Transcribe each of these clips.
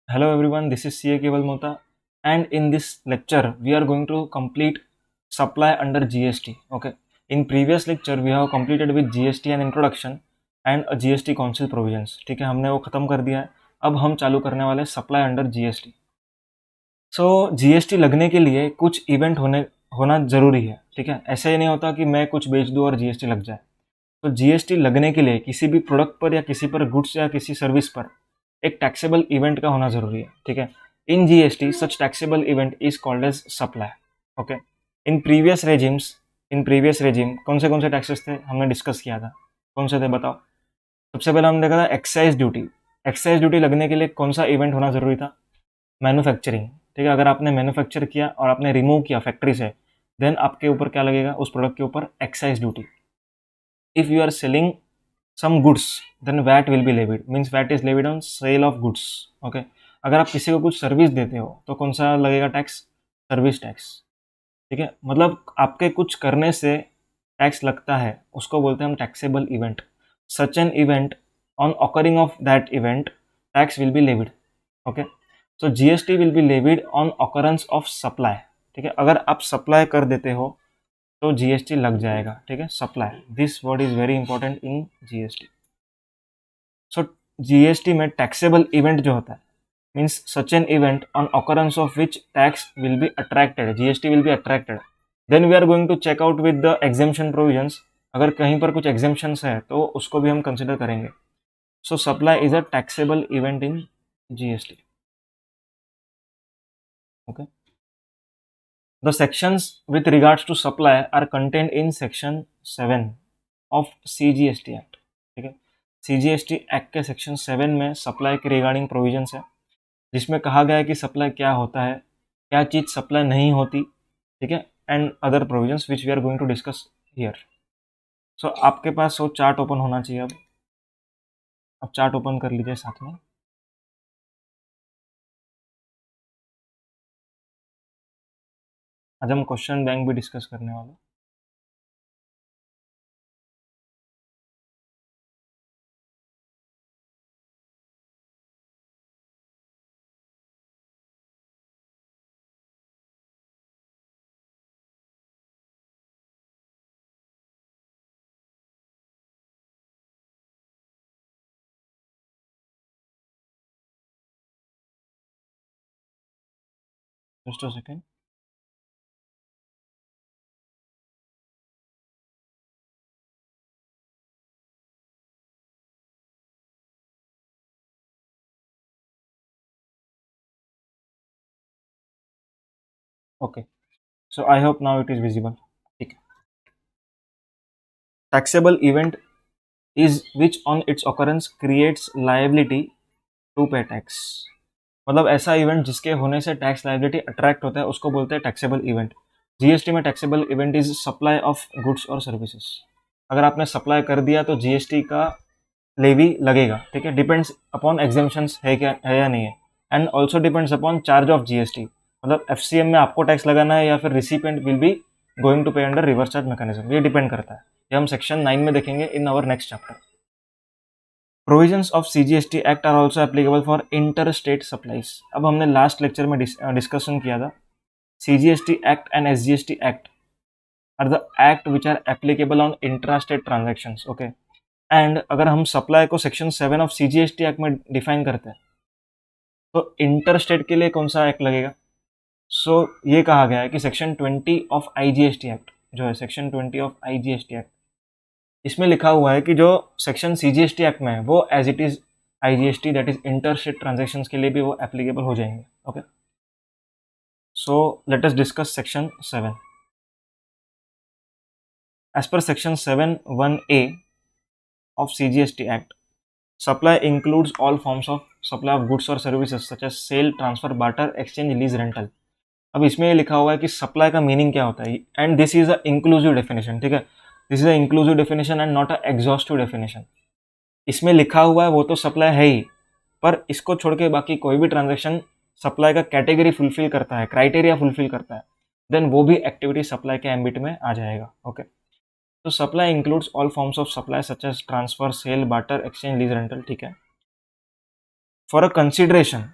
Hello everyone, this is CA Keval Mota, and in this lecture we are going to complete supply under GST. Okay. In previous lecture we have completed with GST and introduction and a GST council provisions. ठीक है, हमने वो खत्म कर दिया है. अब हम चालू करने वाले हैं supply under GST. So GST लगने के लिए कुछ इवेंट होना जरूरी है. ठीक है, ऐसे ही नहीं होता कि मैं कुछ बेच दूं और GST लग जाए. तो GST लगने के लिए किसी भी प्रोडक्ट पर या किसी पर गुड्स या किसी सर्विस पर एक टैक्सेबल इवेंट का होना जरूरी है. ठीक है, in GST such taxable event is called as supply. Okay. In previous regime कौन से टैक्सेस थे हमने डिस्कस किया था. कौन से थे बताओ. सबसे पहले हमने देखा था एक्साइज ड्यूटी. एक्साइज ड्यूटी लगने के लिए कौन सा इवेंट होना जरूरी था. मैन्युफैक्चरिंग. ठीक है, अगर आपने मैन्युफैक्चर किया और आपने रिमूव किया फैक्ट्री से, देन आपके ऊपर क्या लगेगा, उस प्रोडक्ट के ऊपर excise duty. If you are selling some goods, then VAT will be levied. Means VAT is levied on sale of goods. Okay. अगर आप किसी को कुछ सर्विस देते हो तो कौन सा लगेगा टैक्स, सर्विस टैक्स. ठीक है, मतलब आपके कुछ करने से टैक्स लगता है, उसको बोलते हैं हम taxable event. Such an event, on occurring of that event, tax will be levied. Okay. So GST will B levied on occurrence of supply. ठीक है, अगर आप सप्लाई कर देते हो तो GST लग जाएगा. ठीक है, supply, this word is very important in GST. So GST में टैक्सेबल इवेंट जो होता है means such an event on occurrence of which tax will be attracted, GST will be attracted. Then we are going to check out with the exemption provisions. अगर कहीं पर कुछ exemptions है तो उसको भी हम कंसिडर करेंगे. So supply is a taxable event in GST. Okay. The sections with regards to supply are contained in section 7 of CGST act. ठीक है, CGST एक्ट के सेक्शन 7 में सप्लाई के रिगार्डिंग प्रोविजंस है, जिसमें कहा गया है कि सप्लाई क्या होता है, क्या चीज़ सप्लाई नहीं होती. ठीक है, and other provisions which we are going to discuss here. So आपके पास वो चार्ट ओपन होना चाहिए. अब चार्ट ओपन कर लीजिए साथ में. आज हम क्वेश्चन बैंक भी डिस्कस करने वाले. Just a second. Okay. So I hope now it is visible. ठीक है. Taxable event is which on its occurrence creates liability to pay tax. मतलब ऐसा इवेंट जिसके होने से टैक्स लायबिलिटी अट्रैक्ट होता है उसको बोलते हैं टैक्सेबल इवेंट. GST में taxable event is supply of goods और सर्विसेज. अगर आपने सप्लाई कर दिया तो GST का लेवी लगेगा. ठीक है, डिपेंड्स अपॉन एग्जेम्पशंस है क्या है या नहीं है, and also depends upon charge of GST. मतलब FCM में आपको टैक्स लगाना है या फिर recipient will be going to pay under reverse charge mechanism, ये डिपेंड करता है. ये हम सेक्शन 9 में देखेंगे in our next chapter. Provisions of CGST act are also applicable for inter state supplies. अब हमने लास्ट लेक्चर में डिस्कशन किया था. CGST act and SGST act are the act which are applicable on intra state transactions. Okay. And अगर हम supply को section 7 of CGST act में define करते हैं तो इंटर स्टेट के लिए कौन सा एक्ट लगेगा. सो ये कहा गया है कि सेक्शन 20 ऑफ IGST एक्ट जो है, सेक्शन 20 ऑफ IGST एक्ट, इसमें लिखा हुआ है कि जो सेक्शन CGST एक्ट में है वो as it is IGST that is inter state transaction के लिए भी वो एप्लीकेबल हो जाएंगे. Okay. So let us discuss section 7. As per section 7(1)(a) of CGST Act, supply includes all forms of supply of goods or services such as sale, transfer, barter, exchange, lease, rental. अब इसमें ये लिखा हुआ है कि supply का meaning क्या होता है, and this is a inclusive definition. ठीक है, this is a inclusive definition and not a exhaustive definition. इसमें लिखा हुआ है वो तो सप्लाई है ही, पर इसको छोड़ के बाकी कोई भी ट्रांजेक्शन सप्लाई का कैटेगरी फुलफिल करता है, क्राइटेरिया फुलफिल करता है, देन वो भी एक्टिविटी सप्लाई के एम्बिट में आ जाएगा. ओके. तो supply includes all forms of supply such as transfer, sale, barter, exchange, lease, rental. ठीक है. फॉर अ कंसिडरेशन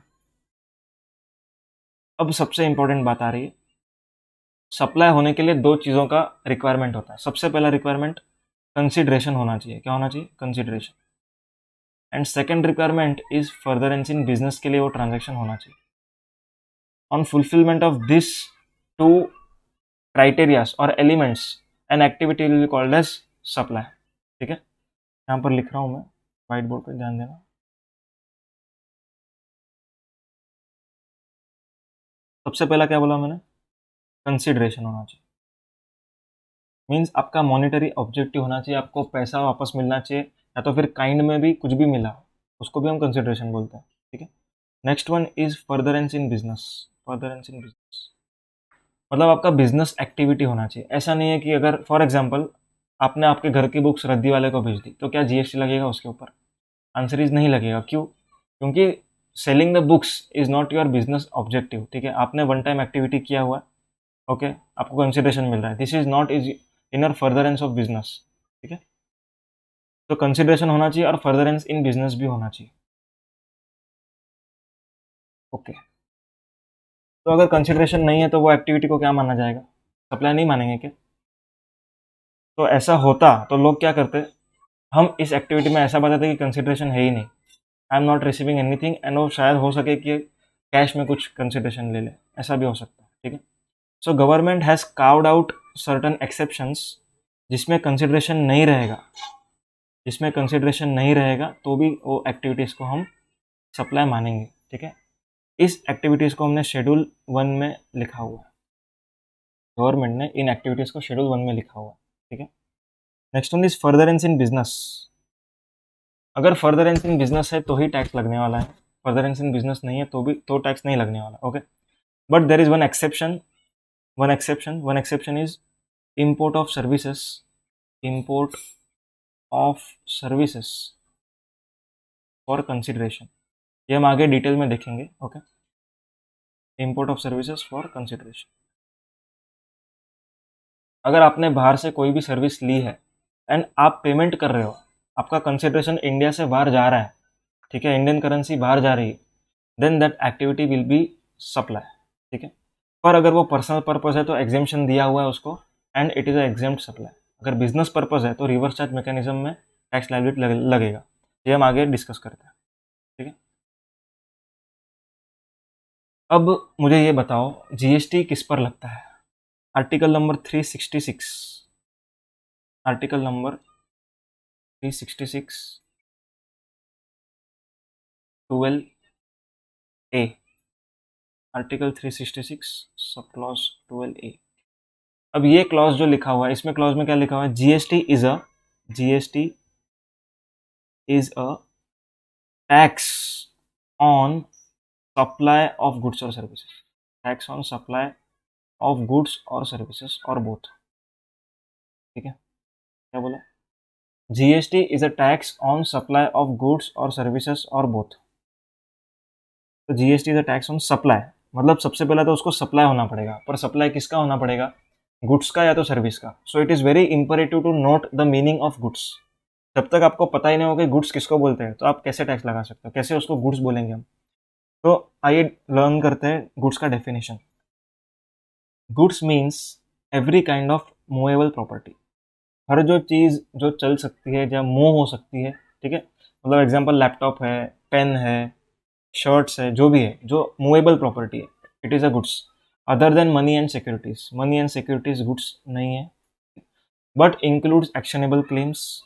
अब सबसे इंपॉर्टेंट बात आ रही है, सप्लाई होने के लिए दो चीज़ों का रिक्वायरमेंट होता है। सबसे पहला रिक्वायरमेंट कंसिडरेशन होना चाहिए। क्या होना चाहिए? Consideration. And second requirement is furtherance in business के लिए वो ट्रांजेक्शन होना चाहिए। On fulfilment of this two criterias or elements an activity will be called as supply. ठीक है, यहाँ पर लिख रहा हूँ मैं, व्हाइट बोर्ड पे ध्यान देना। सबसे पहला क्या बोला मैंने? कंसिडरेशन होना चाहिए। मीन्स आपका मॉनिटरी ऑब्जेक्टिव होना चाहिए, आपको पैसा वापस मिलना चाहिए, या तो फिर काइंड में भी कुछ भी मिला, उसको भी हम कंसिडरेशन बोलते हैं। ठीक है, next one is furtherance in business. Furtherance in business मतलब आपका बिजनेस एक्टिविटी होना चाहिए। ऐसा नहीं है कि अगर फॉर एग्जांपल आपने आपके घर की बुक्स रद्दी वाले को भेज दी तो क्या जीएसटी लगेगा उसके ऊपर? आंसर इज नहीं लगेगा। क्यों? क्योंकि selling the books is not your business objective. ठीक है, आपने वन टाइम एक्टिविटी किया हुआ है, ओके, आपको कंसिडरेशन मिल रहा है, this is not is in your furtherance of business. ठीक है, तो कंसिडरेशन होना चाहिए और फर्दरेंस इन बिजनेस भी होना चाहिए। ओके, तो अगर कंसिडरेशन नहीं है तो वो एक्टिविटी को क्या माना जाएगा? सप्लाई नहीं मानेंगे क्या? तो ऐसा होता तो लोग क्या करते, हम इस एक्टिविटी में ऐसा बताते कि कंसिडरेशन है ही नहीं, I am not receiving anything, and वो शायद हो सके कि कैश में कुछ कंसिडरेशन ले ले, ऐसा भी हो सकता है। ठीक है, so government has carved out certain exceptions जिसमें कंसिडरेशन नहीं रहेगा, जिसमें कंसिडरेशन नहीं रहेगा तो भी वो एक्टिविटीज़ को हम सप्लाई मानेंगे। ठीक है, इस एक्टिविटीज़ को हमने शेड्यूल 1 में लिखा हुआ है, गवर्नमेंट ने इन एक्टिविटीज़ को शेड्यूल 1 में लिखा हुआ है। ठीक है, next one is furtherance in business. अगर फर्दरेंस इन बिजनेस है तो ही टैक्स लगने वाला है, फर्दरेंस इन बिजनेस नहीं है तो भी तो टैक्स नहीं लगने वाला। Okay, but there is one exception, one exception is import of services, import of services for consideration. ये हम आगे डिटेल में देखेंगे। Okay, import of services for consideration. अगर आपने बाहर से कोई भी सर्विस ली है एंड आप पेमेंट कर रहे हो, आपका कंसिडरेशन इंडिया से बाहर जा रहा है, ठीक है, इंडियन करेंसी बाहर जा रही है, then that activity will be supply. ठीक है, पर अगर वो पर्सनल पर्पज है तो एग्जेम्पशन दिया हुआ है उसको, and it is a exempt supply. अगर बिजनेस पर्पज है तो रिवर्स चार्ज मैकेनिज्म में टैक्स लायबिलिटी लगेगा। ये हम आगे डिस्कस करते हैं। ठीक है, अब मुझे ये बताओ जीएसटी किस पर लगता है? आर्टिकल नंबर 366, आर्टिकल नंबर 366 12 ए, आर्टिकल 366 सब क्लॉज 12 ए। अब ये क्लॉज जो लिखा हुआ है, इसमें क्लॉज में क्या लिखा हुआ है? GST is a tax on supply of goods और services, tax on supply of goods और सर्विसेज और बोथ। ठीक है, क्या बोला? GST is a tax on supply of goods और सर्विसेज और बोथ। तो GST is a tax on supply, मतलब सबसे पहले तो उसको सप्लाई होना पड़ेगा, पर सप्लाई किसका होना पड़ेगा? गुड्स का या तो सर्विस का। So it is very imperative to note the meaning of goods. जब तक आपको पता ही नहीं होगा कि गुड्स किसको बोलते हैं तो आप कैसे टैक्स लगा सकते हो, कैसे उसको गुड्स बोलेंगे हम। तो आइए लर्न करते हैं गुड्स का definition. Goods means every kind of movable property, हर जो चीज़ जो चल सकती है या मूव हो सकती है। ठीक है, मतलब एग्जांपल लैपटॉप है, पेन है, शर्ट्स है, जो भी है जो मूवेबल प्रॉपर्टी है, it is a goods. Other than money and securities, money and securities goods नहीं है, but includes actionable claims,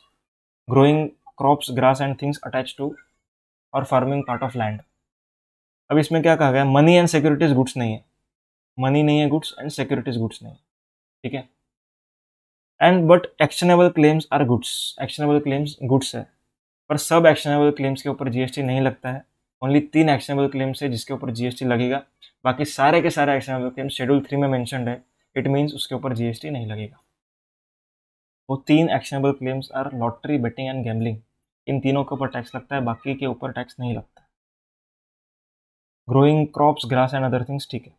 growing crops, grass and things attach to और फार्मिंग पार्ट ऑफ लैंड। अब इसमें क्या कहा गया? मनी एंड सिक्योरिटीज गुड्स नहीं है, मनी नहीं है गुड्स एंड सिक्योरिटीज गुड्स नहीं है। ठीक है, and but actionable claims are goods, actionable claims goods है, पर सब एक्शनेबल क्लेम्स के ऊपर जीएसटी नहीं लगता है। ओनली 3 एक्शनेबल क्लेम्स है जिसके ऊपर जीएसटी लगेगा, बाकी सारे के सारे एक्शनेबल क्लेम्स शेड्यूल 3 में मेंशन्ड है, इट मीन्स उसके ऊपर जीएसटी नहीं लगेगा। वो 3 actionable claims are lottery, betting and gambling, इन तीनों के ऊपर टैक्स लगता है, बाकी के ऊपर टैक्स नहीं लगता। Growing crops, grass and other things, ठीक है।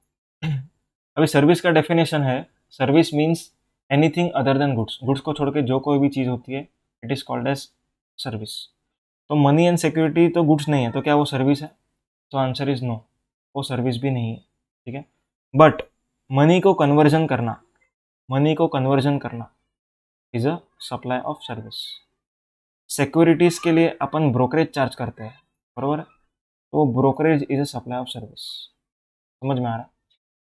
अभी सर्विस का डेफिनेशन है, service means anything other than goods, goods को छोड़ के जो कोई भी चीज़ होती है it is called as service. तो मनी एंड सिक्योरिटी तो गुड्स नहीं है, तो क्या वो सर्विस है? तो आंसर इज नो, वो सर्विस भी नहीं है। ठीक है। बट मनी को कन्वर्जन करना is a supply of service. Securities के लिए अपन ब्रोकरेज चार्ज करते हैं, बरोबर है, तो brokerage is a supply of service. समझ में आ रहा है?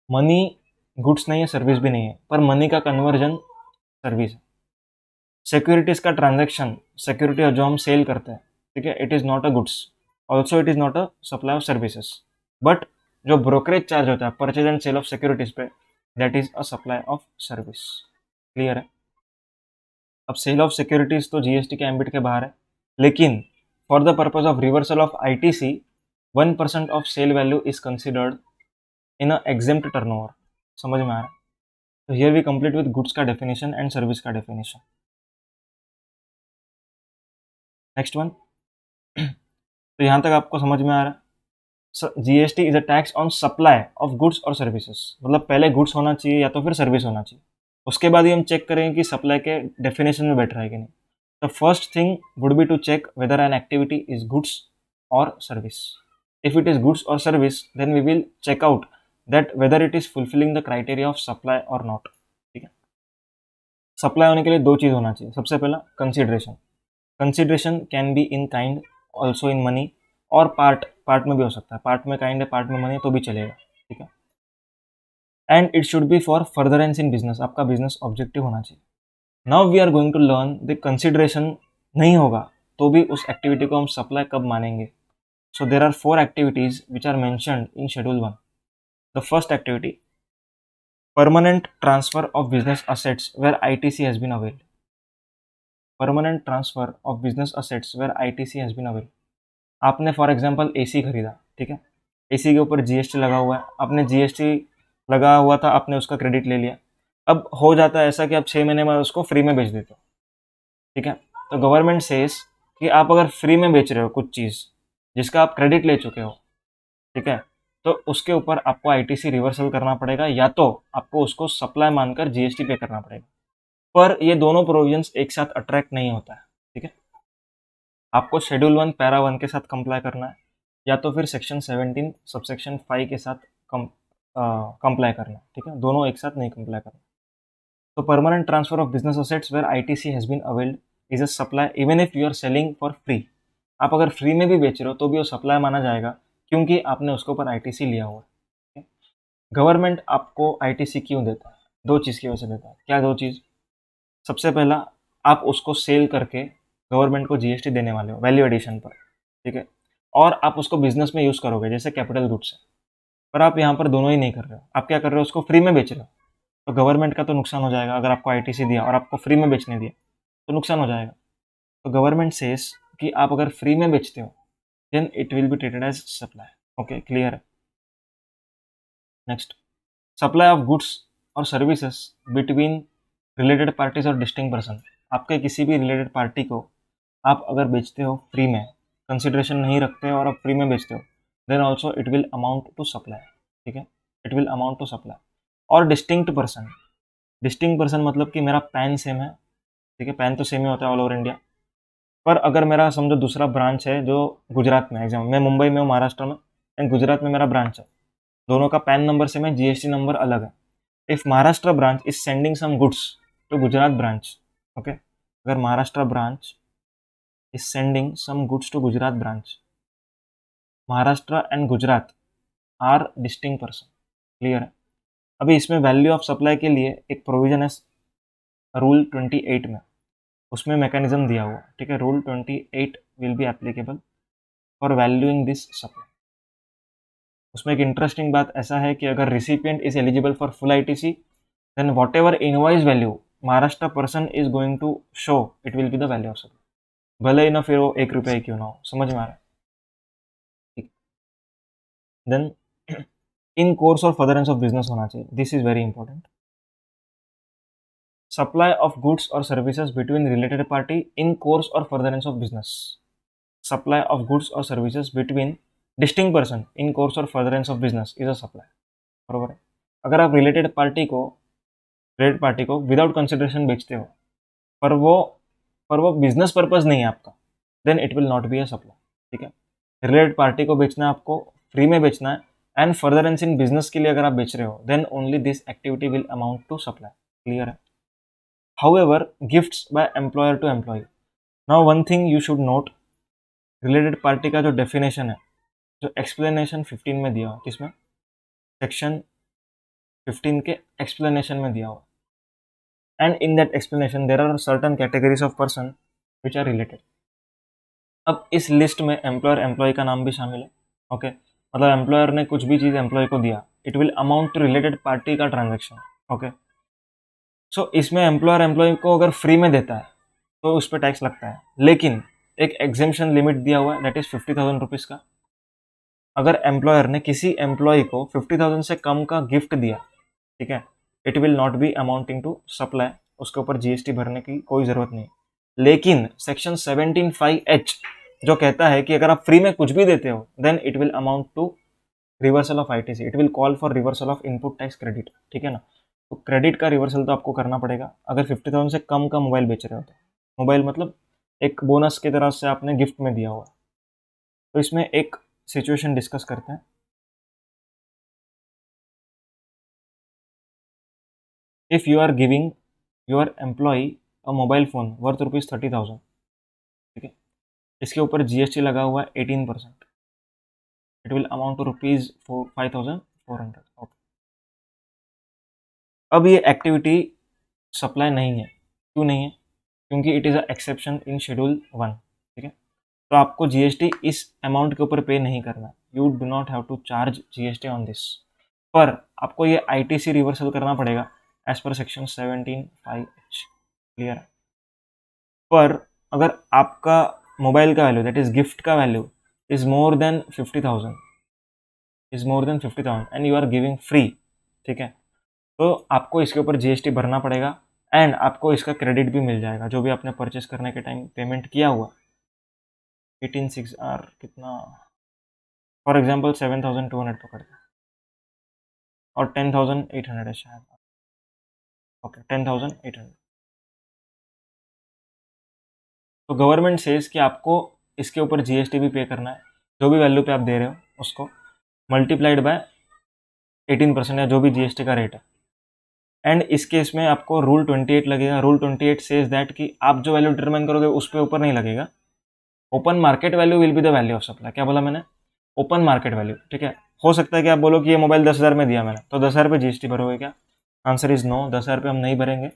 मनी गुड्स नहीं है, सर्विस भी नहीं है, पर मनी का कन्वर्जन सर्विस है। सिक्योरिटीज का ट्रांजैक्शन, सिक्योरिटी जो हम सेल करते हैं, ठीक है, it is not a goods, also it is not a supply of services. But जो ब्रोकरेज चार्ज होता है purchase and sell of securities पे, that is a supply of service. Clear है? अब सेल ऑफ सिक्योरिटीज तो GST के ambit के बाहर है, लेकिन for the purpose of reversal of ITC 1% of sale value is considered in a exempt turnover. समझ में आ रहा है? तो here we complete with goods का डेफिनेशन एंड सर्विस का डेफिनेशन। Next one. तो यहाँ तक आपको समझ में आ रहा है? GST is a tax on supply of goods और सर्विसेज। मतलब पहले गुड्स होना चाहिए या तो फिर सर्विस होना चाहिए, उसके बाद ही हम चेक करेंगे कि सप्लाई के डेफिनेशन में बैठ रहा है कि नहीं। The first thing would be to check whether an activity is goods or service. If it is goods or service, then we will check out that whether it is fulfilling the criteria of supply और not. ठीक है। Supply होने के लिए दो चीज़ होना चाहिए। सबसे पहला consideration. Consideration can be in kind, also in money, और पार्ट में भी हो सकता है। पार्ट में काइंड है, पार्ट में मनी है, तो भी चलेगा। ठीक है। And it should be for furtherance in business. आपका बिजनेस ऑब्जेक्टिव होना चाहिए। Now we are going to learn the consideration नहीं होगा तो भी उस एक्टिविटी को हम सप्लाई कब मानेंगे। So there are 4 activities which are mentioned in schedule 1। The first activity, permanent transfer of business assets where ITC has been availed. Permanent transfer of business assets where ITC has been availed. आपने for example AC खरीदा, ठीक है, AC के ऊपर GST लगा हुआ है, आपने जीएसटी लगा हुआ था, आपने उसका क्रेडिट ले लिया। अब हो जाता है ऐसा कि आप 6 महीने में उसको फ्री में बेच देते हो। ठीक है। तो गवर्नमेंट सेज कि आप अगर फ्री में बेच रहे हो कुछ चीज़ जिसका आप क्रेडिट ले चुके हो, ठीक है, तो उसके ऊपर आपको आईटीसी रिवर्सल करना पड़ेगा, या तो आपको उसको सप्लाई मानकर जीएसटी पे करना पड़ेगा। पर ये दोनों प्रोविजंस एक साथ अट्रैक्ट नहीं होता है। ठीक है। आपको शेड्यूल 1 पैरा 1 के साथ कंप्लाई करना है, या तो फिर सेक्शन 17 सबसेक्शन 5 के साथ कंप्लाई करना है। ठीक है, दोनों एक साथ नहीं कंप्लाई करना। तो permanent transfer of business assets where ITC has been availed is a supply even if you are selling for free. आप अगर फ्री में भी बेच रहे हो तो भी वो सप्लाई माना जाएगा, क्योंकि आपने उसके ऊपर आईटीसी लिया हुआ है। गवर्नमेंट आपको आईटीसी क्यों देता है? दो चीज़ की वजह से देता है। क्या दो चीज़? सबसे पहला, आप उसको सेल करके गवर्नमेंट को जीएसटी देने वाले हो वैल्यू एडिशन पर। ठीक है। और आप उसको बिजनेस में यूज़ करोगे जैसे कैपिटल गुड्स है। पर आप यहाँ पर दोनों ही नहीं कर रहे हो। आप क्या कर रहे हो? उसको फ्री में बेच रहे हो। तो गवर्नमेंट का तो नुकसान हो जाएगा। अगर आपको आईटीसी दिया और आपको फ्री में बेचने दिया तो नुकसान हो जाएगा। तो गवर्नमेंट सेज कि आप अगर फ्री में बेचते हो then it will be treated as supply. Okay, clear है? नेक्स्ट, सप्लाई ऑफ गुड्स और सर्विसेज बिटवीन रिलेटेड पार्टीज और डिस्टिंक्ट पर्सन। आपके किसी भी रिलेटेड पार्टी को आप अगर बेचते हो फ्री में, कंसिडरेशन नहीं रखते हो और आप फ्री में बेचते हो, then also it will amount to supply. ठीक है, it will amount to supply. और डिस्टिंक्ट पर्सन, डिस्टिंक्ट पर्सन मतलब कि मेरा पैन सेम है। ठीक है, पैन तो सेम ही होता है ऑल ओवर इंडिया, पर अगर मेरा समझो दूसरा ब्रांच है जो गुजरात में, एग्जाम मैं मुंबई में हूँ, महाराष्ट्र में, एंड गुजरात में मेरा ब्रांच है, दोनों का पैन नंबर सेम है, जीएसटी नंबर अलग है। If Maharashtra branch is sending some goods to Gujarat branch, okay, अगर Maharashtra branch is sending some goods to Gujarat branch, Maharashtra and Gujarat are distinct person. Clear है? अभी इसमें वैल्यू ऑफ सप्लाई के लिए एक प्रोविजन है रूल 28 में, उसमें मैकेनिज्म दिया हुआ। ठीक है, rule 28 will be applicable for valuing this supply. उसमें एक इंटरेस्टिंग बात ऐसा है कि अगर recipient is eligible for full ITC, then whatever invoice value Maharashtra person is going to show, it will be the value of supply, भले ही ना फिर वो 1 रुपया ही क्यों ना हो। समझ में आ रहा है? ठीक। Then in course or furtherance of business होना चाहिए, this is very important. Supply of goods और services between related party in course or furtherance of business. Supply of goods और services between distinct person in course or furtherance of business is a supply. बरोबर है? अगर आप related party को without consideration बेचते हो, पर वो बिजनेस पर्पज नहीं है आपका, then it will not be a supply. ठीक है, रिलेटेड पार्टी को बेचना है आपको, फ्री में बेचना है, एंड फर्दरेंस इन बिजनेस के लिए अगर आप बेच रहे हो then only this activity will amount to supply. Clear है? However gifts by employer to employee, now one thing you should note, related party का जो डेफिनेशन है, जो एक्सप्लेनेशन 15 में दिया हुआ, किसमें, सेक्शन 15 के एक्सप्लेनेशन में दिया हुआ, and in that explanation there are certain categories of person which are related. अब इस लिस्ट में एम्प्लॉयर एम्प्लॉय का नाम भी शामिल है। ओके, मतलब एम्प्लॉयर ने कुछ भी चीज़ एम्प्लॉय को दिया, it will amount to related party का ट्रांजेक्शन। ओके, सो इसमें एम्प्लॉयर एम्प्लॉय को अगर फ्री में देता है तो उस पर टैक्स लगता है, लेकिन एक एग्जेम्पशन लिमिट दिया हुआ है, दैट इज 50,000 रुपीज़ का। अगर एम्प्लॉयर ने किसी एम्प्लॉय को 50,000 से कम का गिफ्ट दिया, ठीक है, it will not be amounting to supply, उसके ऊपर जीएसटी भरने की कोई ज़रूरत नहीं। लेकिन सेक्शन 17(5)(h जो कहता है कि अगर आप फ्री में कुछ भी देते हो then it will amount to reversal of ITC, it will call for reversal of input tax credit. ठीक है ना? तो क्रेडिट का रिवर्सल तो आपको करना पड़ेगा अगर 50,000 से कम का मोबाइल बेच रहे हो तो। मोबाइल मतलब एक बोनस की तरह से आपने गिफ्ट में दिया हुआ। तो इसमें एक सिचुएशन डिस्कस करते हैं। If you are giving your employee a mobile phone worth ₹30,000, ठीक है, इसके ऊपर जीएसटी लगा हुआ है 18%, इट विल अमाउंट टू ₹5,400। अब ये एक्टिविटी सप्लाई नहीं है, क्यों नहीं है? क्योंकि it is a exception in schedule 1। ठीक है, तो आपको जीएसटी इस अमाउंट के ऊपर पे नहीं करना, you do not have to charge GST on this, पर आपको ये आईटीसी रिवर्सल करना पड़ेगा as per section 17(5)(h। Clear है? पर अगर आपका मोबाइल का वैल्यू, दैट इज गिफ्ट का value, is more than 50,000, is more than 50,000 and you are giving free, ठीक है, तो आपको इसके ऊपर जीएसटी भरना पड़ेगा एंड आपको इसका क्रेडिट भी मिल जाएगा जो भी आपने परचेस करने के टाइम पेमेंट किया हुआ। 18,600 आर कितना, फॉर एग्जाम्पल 7,200 पकड़ के, और 10,800 है शायद। ओके, 10,800। तो गवर्नमेंट सेज कि आपको इसके ऊपर जीएसटी भी पे करना है, जो भी वैल्यू पे आप दे रहे हो उसको मल्टीप्लाइड बाय 18% या जो भी जीएसटी का रेट है। एंड इस केस में आपको रूल 28 लगेगा। रूल 28 सेज दैट कि आप जो वैल्यू डिटरमाइन करोगे उस पे ऊपर नहीं लगेगा। Open market value will be the value of supply. क्या बोला मैंने? Open market value. ठीक है, हो सकता है कि आप बोलो कि ये मोबाइल 10,000 में दिया मैंने, तो 10,000 पे जीएसटी भरोगे क्या? आंसर इज नो, 10,000 पे हम नहीं भरेंगे।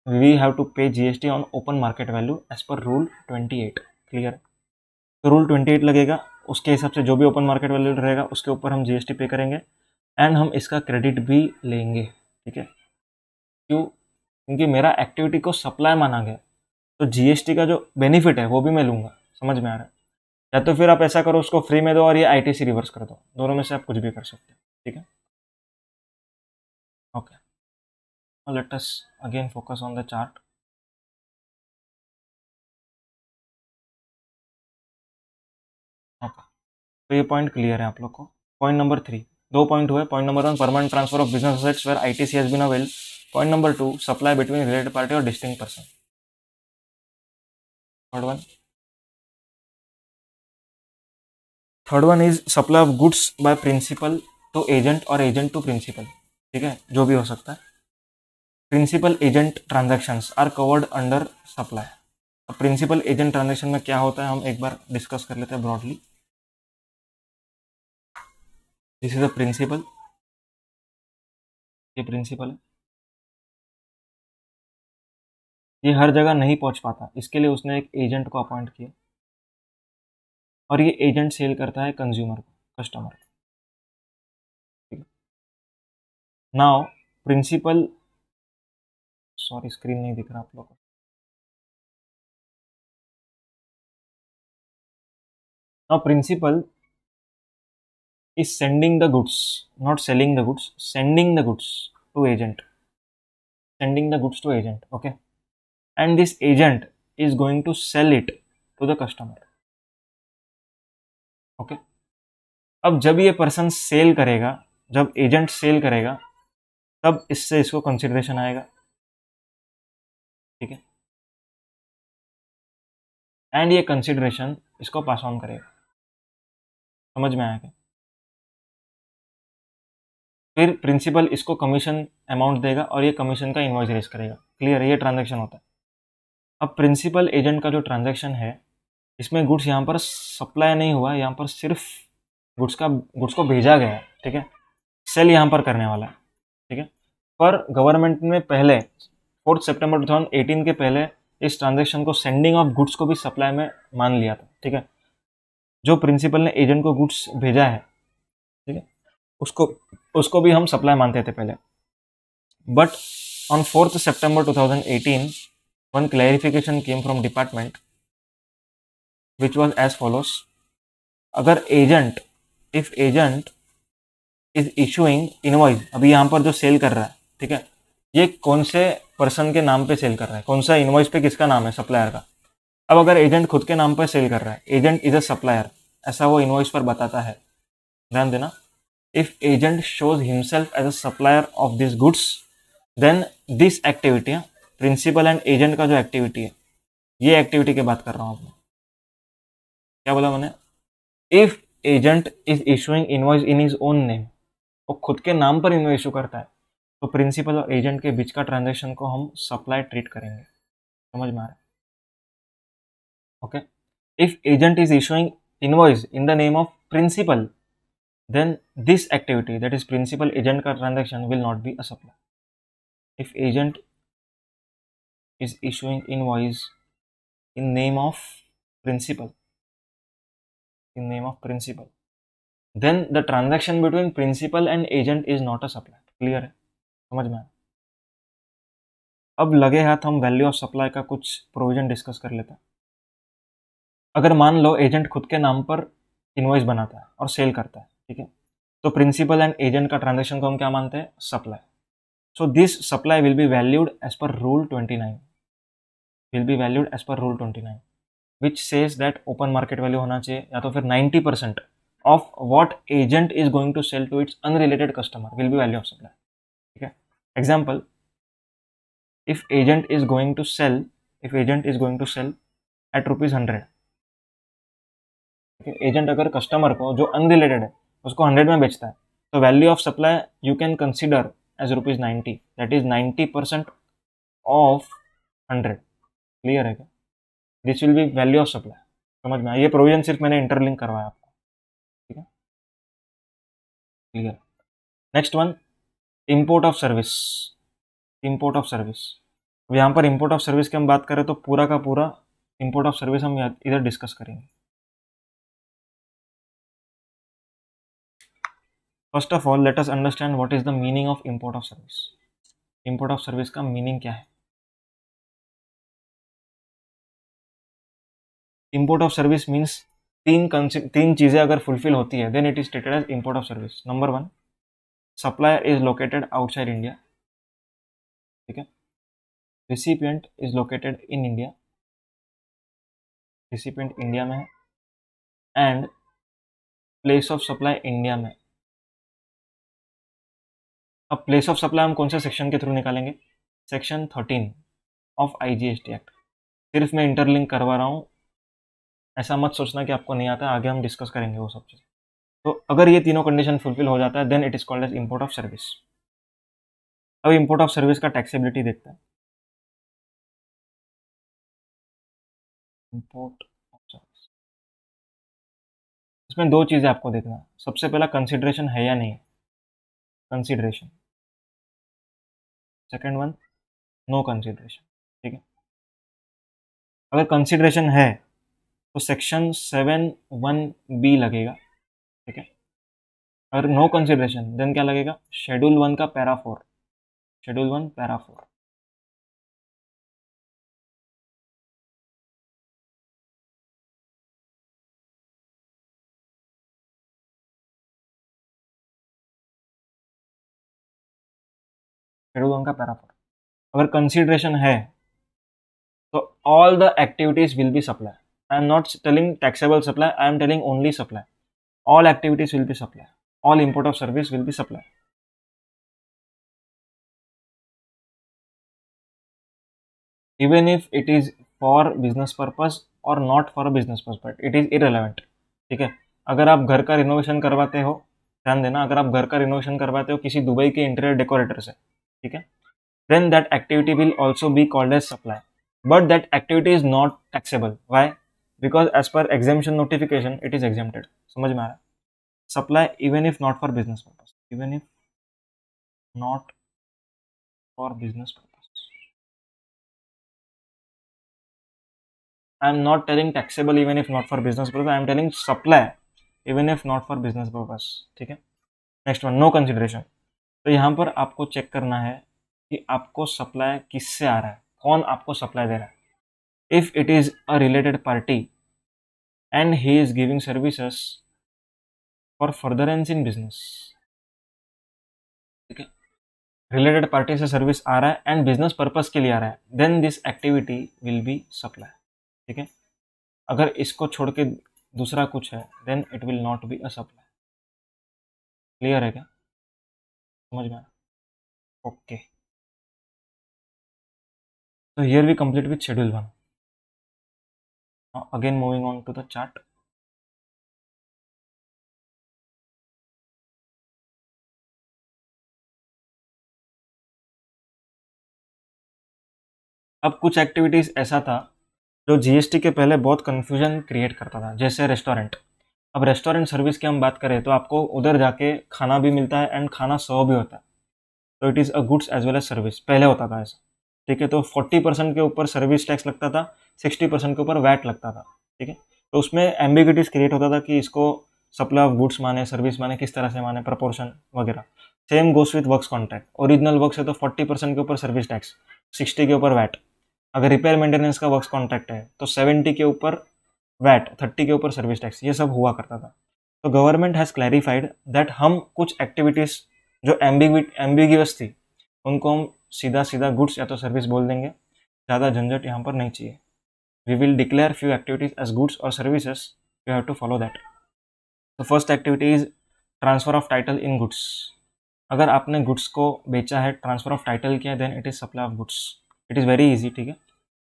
We have to pay GST on open market value as per rule 28। Clear? तो रूल 28 लगेगा, उसके हिसाब से जो भी ओपन मार्केट वैल्यू रहेगा उसके ऊपर हम जीएसटी पे करेंगे एंड हम इसका क्रेडिट भी लेंगे। ठीक है, क्यों? क्योंकि मेरा एक्टिविटी को सप्लाई माना गया, तो जीएसटी का जो बेनिफिट है वो भी मैं लूंगा। समझ में आ रहा है? या तो फिर आप ऐसा करो, उसको फ्री में दो और ये आईटीसी रिवर्स कर दो, दोनों में से आप कुछ भी कर सकते हो। ठीक है, okay, let us again focus on the chart. Okay, तो ये पॉइंट क्लियर है आप लोग को। पॉइंट नंबर 3, दो पॉइंट हुए। Point number 1, permanent transfer of business assets where ITC has been availed. Point number 2, supply between related party और distinct person. Third one is supply of goods by principal to agent और agent to principal. ठीक है, जो भी हो सकता है। Principal agent transactions are covered under supply. अब प्रिंसिपल एजेंट ट्रांजैक्शन में क्या होता है हम एक बार डिस्कस कर लेते हैं broadly. This is a principal, ये प्रिंसिपल है, ये हर जगह नहीं पहुंच पाता, इसके लिए उसने एक एजेंट को अपॉइंट किया और ये एजेंट सेल करता है कंज्यूमर को, कस्टमर को। नाउ प्रिंसिपल, सॉरी स्क्रीन नहीं दिख रहा आप लोगों को। Now principal is sending the goods, not selling the goods, sending the goods to agent, sending the goods to agent, okay? And this agent is going to sell it to the customer, okay? अब जब ये person cell करेगा, जब agent cell करेगा, तब इससे इसको consideration आएगा, ठीक है? एंड ये कंसिडरेशन इसको पास ऑन करेगा। समझ में आया क्या? फिर प्रिंसिपल इसको कमीशन अमाउंट देगा और ये कमीशन का इन्वॉइस रेज करेगा। क्लियर है, ये ट्रांजैक्शन होता है। अब प्रिंसिपल एजेंट का जो ट्रांजैक्शन है, इसमें गुड्स यहाँ पर सप्लाई नहीं हुआ है, यहाँ पर सिर्फ गुड्स को भेजा गया है, ठीक है। सेल यहाँ पर करने वाला है, ठीक है। पर गवर्नमेंट ने पहले 4 सितंबर 2018 के पहले इस ट्रांजैक्शन को सेंडिंग ऑफ गुड्स को भी सप्लाई में मान लिया था, ठीक है। जो प्रिंसिपल ने एजेंट को गुड्स भेजा है, ठीक है, उसको उसको भी हम सप्लाई मानते थे पहले। But on 4 September 2018 one clarification came from department which was as follows: अगर agent, if agent is issuing invoice, अभी यहाँ पर जो सेल कर रहा है, ठीक है, ये कौन से पर्सन के नाम पे सेल कर रहा है, कौन सा इनवॉइस पे किसका नाम है, सप्लायर का। अब अगर एजेंट खुद के नाम पर सेल कर रहा है, एजेंट इज अ सप्लायर, ऐसा वो इनवॉइस पर बताता है, ध्यान देना। If agent shows himself as a supplier of this goods, then this activity, principal and agent का जो एक्टिविटी है, ये एक्टिविटी की बात कर रहा हूँ। क्या बोला मैंने? If agent is issuing invoice in his own name, वो खुद के नाम पर इनवॉइस इशू करता है, तो प्रिंसिपल और एजेंट के बीच का ट्रांजैक्शन को हम सप्लाई ट्रीट करेंगे। समझ में आ रहा है? Okay. If agent is issuing invoice in the name of principal, then this activity, that is principal agent का transaction, will not be a supply. If agent is issuing invoice in name of principal, then the transaction between principal and agent is not a supply. Clear है? समझ में आया? अब लगे हाथ हम value of supply का कुछ प्रोविजन डिस्कस कर लेते हैं। अगर मान लो एजेंट खुद के नाम पर इनवॉइस बनाता है और सेल करता है, ठीक है, तो प्रिंसिपल एंड एजेंट का ट्रांजेक्शन को हम क्या मानते हैं? Supply. So this supply will be valued as per rule 29, which says that open market value होना चाहिए या तो फिर 90% of what agent is going to sell to its unrelated customer will be value of supply, ठीक है। Example, if agent is going to sell at ₹100, agent अगर customer को जो अनरिलेटेड है उसको 100 में बेचता है, तो value of supply you can consider as ₹90, that is 90% of 100। Clear है क्या? This will be value of supply. समझ में आया? ये प्रोविजन सिर्फ मैंने इंटरलिंक करवाया आपको, ठीक है, clear. Next one, import of service. अब यहाँ पर इंपोर्ट ऑफ सर्विस की हम बात करें तो पूरा का पूरा इंपोर्ट ऑफ सर्विस हम इधर डिस्कस करेंगे। First of all let us understand what is the meaning of import of service. Import of service का मीनिंग क्या है? इंपोर्ट ऑफ सर्विस मीन्स तीन चीजें अगर फुलफिल होती है then it is stated as import of service. Number 1, supplier is located outside India, ठीक है। Recipient is located in India, recipient India में है, and place of supply India में। अब प्लेस ऑफ सप्लाई हम कौन से सेक्शन के थ्रू निकालेंगे? Section 13 of IGST act. सिर्फ मैं इंटरलिंक करवा रहा हूँ, ऐसा मत सोचना कि आपको नहीं आता, आगे हम डिस्कस करेंगे वो सब चीज़। तो अगर ये तीनों कंडीशन फुलफिल हो जाता है then it is called as import of service. अब इंपोर्ट ऑफ सर्विस का टैक्सेबिलिटी देखते हैं। इंपोर्ट ऑफ सर्विस, इसमें दो चीज़ें आपको देखना है। सबसे पहला, कंसिडरेशन है या नहीं, consideration. Second one, no consideration, ठीक है। अगर कंसिडरेशन है तो सेक्शन 7(1)(b लगेगा, ठीक है। अगर नो कंसिडरेशन देन क्या लगेगा? शेड्यूल 1 का पैरा 4, शेड्यूल 1 पैरा 4। शेड्यूल 1 का पैरा 4। अगर कंसिडरेशन है तो all the activities will be supply. I am not telling taxable supply, I am telling only supply. All activities will be supply. All import of service will be supply. Even if it is for business purpose or not for a business purpose, it is irrelevant. ठीक है, अगर आप घर का renovation करवाते हो ध्यान देना, अगर आप घर का रिनोवेशन करवाते हो किसी दुबई के इंटीरियर डेकोरेटर से, ठीक है, then that activity will also be called as supply, but that activity is not taxable. Why? Because as per exemption notification it is exempted. समझ में आ रहा है? Supply even if not for business purpose, even if not for business purpose. I am not telling taxable even if not for business purpose, I am telling supply even if not for business purpose. ठीक है, next one, no consideration. तो यहाँ पर आपको check करना है कि आपको सप्लाई किससे आ रहा है, कौन आपको सप्लाई दे रहा है। If it is a related party and he is giving services for furtherance in business, ठीक है, रिलेटेड पार्टी से सर्विस आ रहा है एंड बिजनेस पर्पस के लिए आ रहा है, then this activity will be supply. ठीक है, अगर इसको छोड़ के दूसरा कुछ है then it will not be a supply. Clear है क्या, समझ में? Okay, so here we complete with schedule 1. Now again moving on to the chart. अब कुछ एक्टिविटीज ऐसा था जो जीएसटी के पहले बहुत कंफ्यूजन क्रिएट करता था, जैसे रेस्टोरेंट। अब रेस्टोरेंट सर्विस की हम बात करें तो आपको उधर जाके खाना भी मिलता है एंड खाना सर्व भी होता है, तो it is a goods as well as service, पहले होता था ऐसा। ठीक है, तो 40% के ऊपर सर्विस टैक्स लगता था, 60% के ऊपर वैट लगता था। ठीक है, तो उसमें एम्बिग्यूटीज क्रिएट होता था कि इसको सप्लाई ऑफ गुड्स माने, सर्विस माने, किस तरह से माने, प्रपोर्शन वगैरह। Same goes with works contract, original works है तो 40% के ऊपर सर्विस टैक्स, 60 के ऊपर वैट। अगर रिपेयर मेंटेनेंस का वर्क्स कॉन्ट्रैक्ट है तो 70 के ऊपर वैट, 30 के ऊपर सर्विस टैक्स, ये सब हुआ करता था। तो गवर्नमेंट हैज़ क्लैरिफाइड दैट हम कुछ एक्टिविटीज़ जो एम्बिग्यूअस थी उनको हम सीधा सीधा गुड्स या तो सर्विस बोल देंगे, ज़्यादा झंझट यहाँ पर नहीं चाहिए। We will declare few activities as goods और services, you have to follow that. तो first activity is transfer of title in goods. अगर आपने गुड्स को बेचा है, ट्रांसफर ऑफ टाइटल किया है, then it is supply of goods. It is very easy. ठीक है,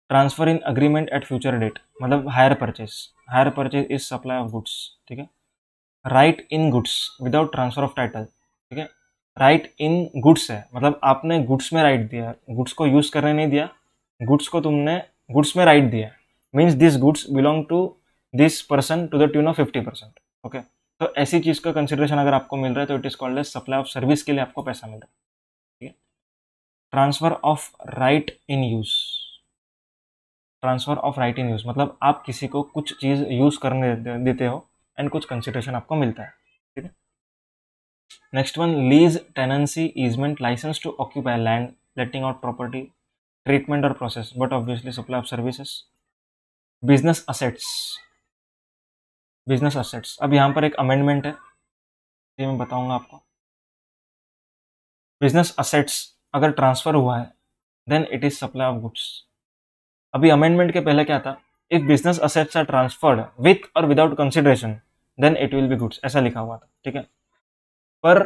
transfer in agreement at future date, मतलब hire purchase is supply of goods. ठीक है, right in goods without transfer of title. ठीक है, right in goods है मतलब आपने गुड्स में राइट दिया, गुड्स को यूज करने नहीं दिया, गुड्स को तुमने गुड्स में राइट दिया, means this goods belong to this person to the tune of 50%। Okay, तो ऐसी चीज का कंसिडरेशन अगर आपको मिल रहा है तो it is called as supply of service के लिए आपको पैसा मिल रहा है। ठीक है, transfer of right in use, transfer of right in use मतलब आप किसी को कुछ चीज यूज करने देते हो एंड कुछ कंसिडरेशन आपको मिलता है। ठीक है, next one, lease tenancy easement licence to occupy land, letting out property, treatment or process, but obviously supply of services. Business assets, business assets, अब यहाँ पर एक अमेंडमेंट है, ये मैं बताऊंगा आपको। बिजनेस असेट्स अगर ट्रांसफर हुआ है then it is supply of goods. अभी अमेंडमेंट के पहले क्या था, if business assets are transferred with or without consideration then it will be goods, ऐसा लिखा हुआ था। ठीक है, पर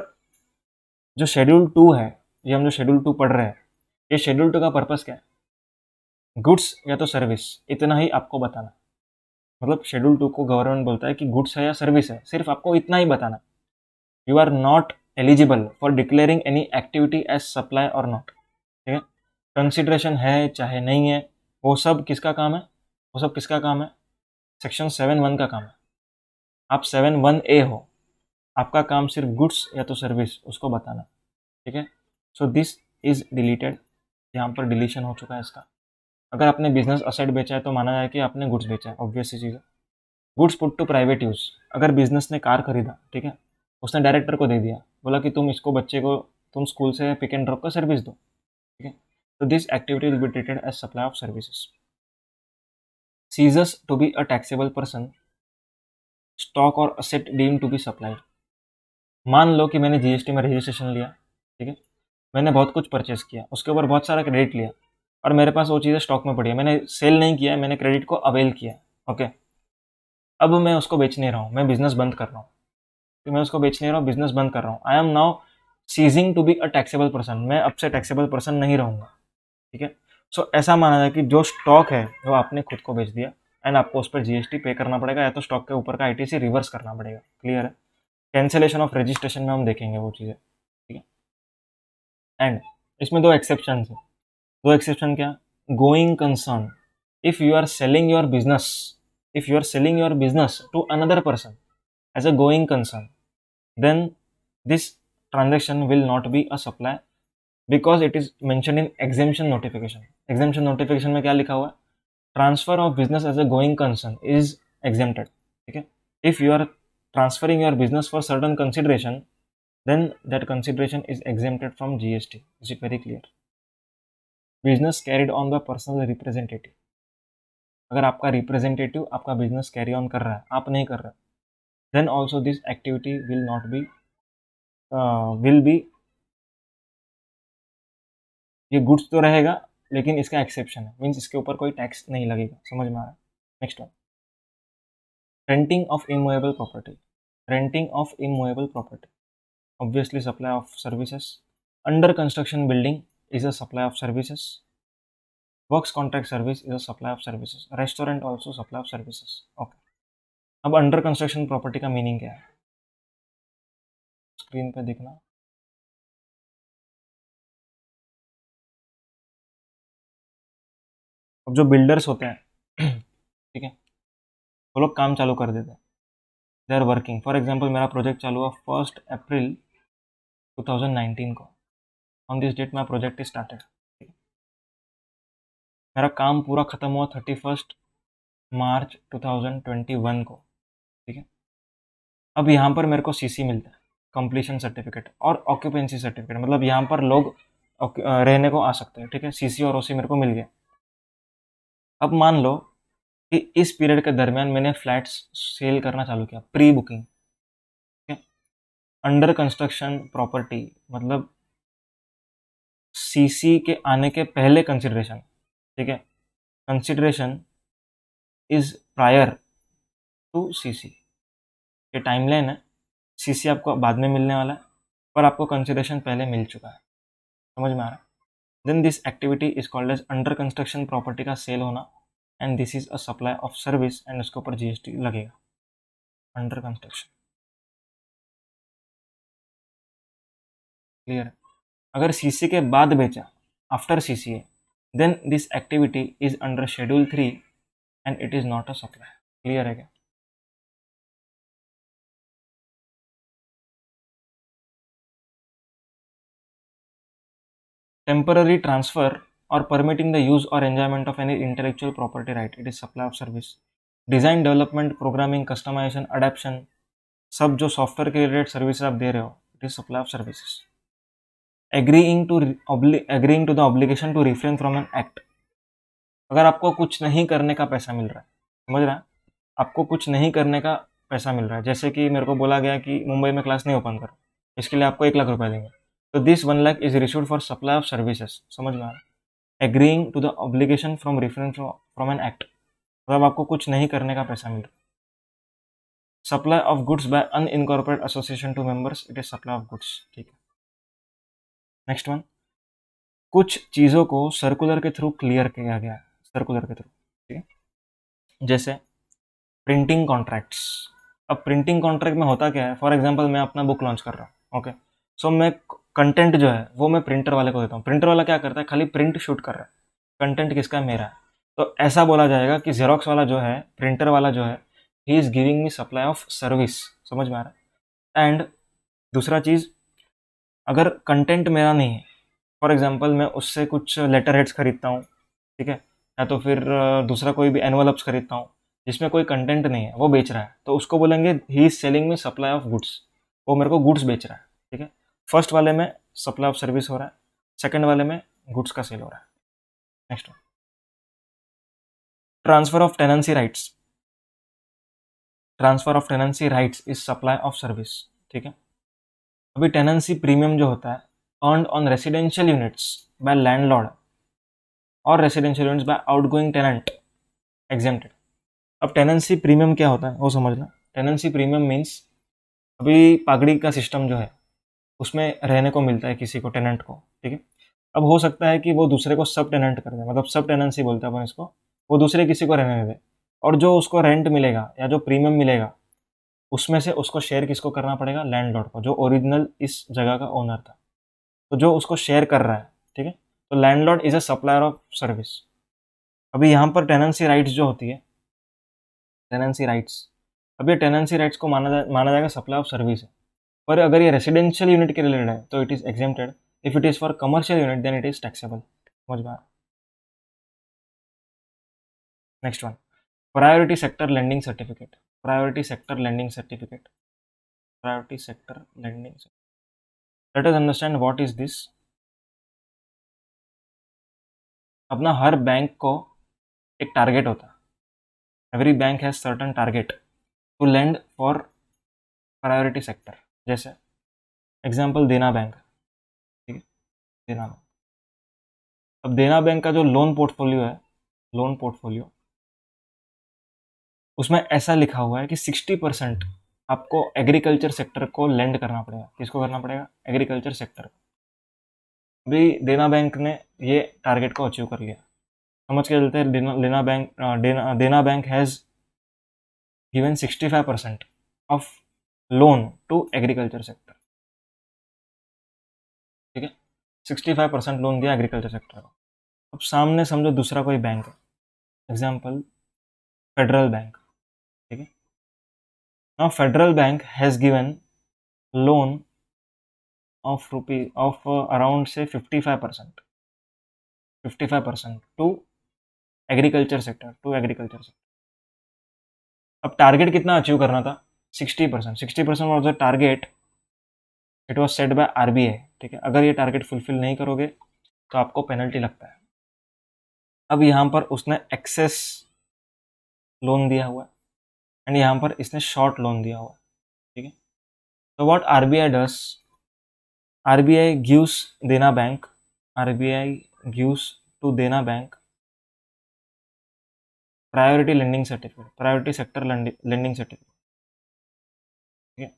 जो शेड्यूल 2 है, ये हम जो शेड्यूल 2 पढ़ रहे हैं, ये शेड्यूल 2 का पर्पस क्या है, गुड्स या तो सर्विस, इतना ही आपको बताना। मतलब शेड्यूल 2 को गवर्नमेंट बोलता है कि गुड्स है या सर्विस है, सिर्फ आपको इतना ही बताना। You are not eligible for declaring any activity as supply और नॉट। ठीक है, कंसिडरेशन है चाहे नहीं है, वो सब किसका काम है, वो सब किसका काम है, सेक्शन 7(1) का काम है। आप 7(1)(a) हो, आपका काम सिर्फ गुड्स या तो सर्विस उसको बताना। ठीक है, सो दिस इज डिलीटेड, यहाँ पर डिलीशन हो चुका है इसका। अगर आपने बिजनेस असेट बेचा है तो माना जाए कि आपने गुड्स बेचा है, ऑब्वियस सी चीज़ है। Goods put to private use, अगर बिजनेस ने कार खरीदा, ठीक है, उसने डायरेक्टर को दे दिया, बोला कि तुम इसको बच्चे को तुम स्कूल से पिक एंड ड्रॉप का सर्विस दो। ठीक है, तो this activity will be treated as supply of services. सीजर्स to be a taxable person, stock or asset deem to be supplied. मान लो कि मैंने जीएसटी में रजिस्ट्रेशन लिया, ठीक है, मैंने बहुत कुछ परचेस किया, उसके ऊपर बहुत सारा क्रेडिट लिया और मेरे पास वो चीज़ें स्टॉक में पड़ी है, मैंने सेल नहीं किया है, मैंने क्रेडिट को अवेल किया। ओके, अब मैं उसको बेच नहीं रहा हूँ, मैं बिजनेस बंद कर रहा हूँ, तो मैं उसको बेच नहीं रहा हूँ, बिजनेस बंद कर रहा हूँ। I am now ceasing to be a taxable person, मैं अब से टैक्सेबल पर्सन नहीं रहूँगा। ठीक है, सो ऐसा माना जाए कि जो स्टॉक है वो आपने खुद को बेच दिया एंड आपको उस पर जीएसटी पे करना पड़ेगा या तो स्टॉक के ऊपर का आईटीसी रिवर्स करना पड़ेगा। क्लियर है, कैंसिलेशन ऑफ रजिस्ट्रेशन में हम देखेंगे वो चीज़ें, ठीक है। एंड इसमें दो एक्सेप्शन है। दो एक्सेप्शन क्या? Going concern, if you are selling your business, if you are selling your business to another person as a going concern, then this transaction will not be a supply because it is mentioned in exemption notification. Exemption notification में क्या लिखा हुआ है? Transfer of business as a going concern is exempted. ठीक है? If you are transferring your business for certain consideration, then that consideration is exempted from GST. Is it very clear? Business carried on by personal representative. अगर आपका representative आपका business carry on कर रहा है, आप नहीं कर रहे, then also this activity will not be will be, ये गुड्स तो रहेगा लेकिन इसका एक्सेप्शन है, मीन्स इसके ऊपर कोई टैक्स नहीं लगेगा। समझ में आ रहा है? Next one, renting of immovable property. Renting of immovable property obviously supply of services. Under construction building is a supply of services. Works contract service is a supply of services. Restaurant also supply of services. Okay, अब under construction property का meaning क्या है? Screen पे देखना। अब जो builders होते हैं ठीक है, वो लोग काम चालू कर देते हैं, they are working. For example मेरा प्रोजेक्ट चालू हुआ 1 अप्रैल 2019 को, on this date my project is started. मेरा काम पूरा खत्म हुआ 31 मार्च 2021 को, ठीक है। अब यहाँ पर मेरे को सीसी मिलता है, कंप्लीशन सर्टिफिकेट और ऑक्यूपेंसी सर्टिफिकेट, मतलब यहाँ पर लोग रहने को आ सकते हैं, ठीक है। सीसी और ओसी मेरे को मिल गया। अब मान लो कि इस पीरियड के दरमियान मैंने फ्लैट्स सेल करना चालू किया, प्री बुकिंग, ठीक है। अंडर कंस्ट्रक्शन प्रॉपर्टी मतलब सीसी के आने के पहले कंसिडरेशन, ठीक है। Consideration is prior to CC. ये टाइमलाइन है, सीसी आपको बाद में मिलने वाला है, पर आपको कंसिडरेशन पहले मिल चुका है। समझ में आ रहा है? Then this activity is called as under construction property का सेल होना, and this is a supply of service, and उसके ऊपर जीएसटी लगेगा। अंडर कंस्ट्रक्शन क्लियर है? अगर सीसी के बाद बेचा, after CCA, then this activity is under schedule 3 and it is not a supply. Clear है क्या? Temporary transfer or permitting the use or enjoyment of any intellectual property right, it is supply of service. Design, development, programming, customization, adaptation, सब जो software के related service आप दे रहे हो, it is supply of services. Agreeing to the obligation to refrain from an act. अगर आपको कुछ नहीं करने का पैसा मिल रहा है, समझ रहा है, आपको कुछ नहीं करने का पैसा मिल रहा है, जैसे कि मेरे को बोला गया कि मुंबई में क्लास नहीं ओपन करो, इसके लिए आपको 1 लाख रुपए देंगे, तो this 1 lakh is received for supply of services. समझ में आ रहा है? Agreeing to the obligation from refrain from an act, मतलब आपको कुछ नहीं करने का पैसा मिल रहा है। Supply of goods by unincorporated association to members, it is supply of goods. ठीक है, नेक्स्ट वन, कुछ चीज़ों को सर्कुलर के थ्रू क्लियर किया गया है, सर्कुलर के थ्रू, ठीक है। जैसे प्रिंटिंग कॉन्ट्रैक्ट्स। अब प्रिंटिंग कॉन्ट्रैक्ट में होता क्या है, फॉर एग्जांपल मैं अपना बुक लॉन्च कर रहा हूँ, ओके, सो मैं कंटेंट जो है वो मैं प्रिंटर वाले को देता हूँ। प्रिंटर वाला क्या करता है, खाली प्रिंट शूट कर रहा है, कंटेंट किसका है, मेरा है। तो ऐसा बोला जाएगा कि जेरोक्स वाला जो है, प्रिंटर वाला जो है, he is giving me supply of service. समझ में आ रहा है? एंड दूसरा चीज़, अगर कंटेंट मेरा नहीं है, फॉर एग्जांपल मैं उससे कुछ लेटर हेड्स खरीदता हूँ, ठीक है, या तो फिर दूसरा कोई भी एनवलप्स खरीदता हूँ जिसमें कोई कंटेंट नहीं है, वो बेच रहा है, तो उसको बोलेंगे ही इज सेलिंग में सप्लाई ऑफ गुड्स, वो मेरे को गुड्स बेच रहा है, ठीक है। फर्स्ट वाले में सप्लाई ऑफ सर्विस हो रहा है, सेकंड वाले में गुड्स का सेल हो रहा है। Next, transfer of tenancy rights. Transfer of tenancy rights is supply of service, ठीक है। अभी टेनेंसी प्रीमियम जो होता है, earned on residential units by landlord और residential units by outgoing tenant, exempted. अब टेनेंसी प्रीमियम क्या होता है वो समझना। टेनेंसी प्रीमियम मीन्स, अभी पागड़ी का सिस्टम जो है उसमें रहने को मिलता है किसी को, टेनेंट को, ठीक है। अब हो सकता है कि वो दूसरे को सब टेनेंट कर दे, मतलब सब टेनेंसी बोलते हैं अपन इसको, वो दूसरे किसी को रहने दे, और जो उसको रेंट मिलेगा या जो प्रीमियम मिलेगा उसमें से उसको शेयर किसको करना पड़ेगा? लैंडलॉर्ड को, जो ओरिजिनल इस जगह का ओनर था। तो जो उसको शेयर कर रहा है, ठीक है, तो landlord is a supplier of service. अभी यहाँ पर टेनेंसी राइट्स जो होती है, टेनेंसी राइट्स, अब ये टेनेंसी राइट्स को माना जाएगा सप्लाई ऑफ सर्विस है। पर अगर ये रेसिडेंशियल यूनिट के रिलेटेड है तो it is exempted. If it is for commercial unit then it is taxable. समझ में आ रहा? Next one, priority sector lending certificate. Priority sector lending certificate, priority sector lending. Let us understand what is this. अपना हर bank को एक target होता है। Every bank has certain target to lend for priority sector. जैसे example Dena bank, ठीक है, Dena bank. अब देना बैंक का जो लोन पोर्टफोलियो है, लोन पोर्टफोलियो, उसमें ऐसा लिखा हुआ है कि 60% आपको एग्रीकल्चर सेक्टर को लेंड करना पड़ेगा। किसको करना पड़ेगा? एग्रीकल्चर सेक्टर को। अभी देना बैंक ने ये टारगेट को अचीव कर लिया। समझ के चलते हैं, Dena bank has given 65% of loan to agriculture sector. ठीक है, 65% लोन दिया एग्रीकल्चर सेक्टर को। अब सामने समझो दूसरा कोई बैंक है, एग्जाम्पल फेडरल बैंक, ठीक है। Now federal bank has given loan of around से 55% टू एग्रीकल्चर सेक्टर, अब टारगेट कितना अचीव करना था? 60%। 60% was the target, it was set by RBI. ठीक है, अगर ये टारगेट फुलफिल नहीं करोगे तो आपको पेनल्टी लगता है। अब यहाँ पर उसने एक्सेस लोन दिया हुआ है एंड यहाँ पर इसने शॉर्ट लोन दिया हुआ है। ठीक है, तो what RBI does, RBI gives देना बैंक, आरबीआई गिव्स टू देना bank priority lending certificate, priority sector lending certificate. ठीक है,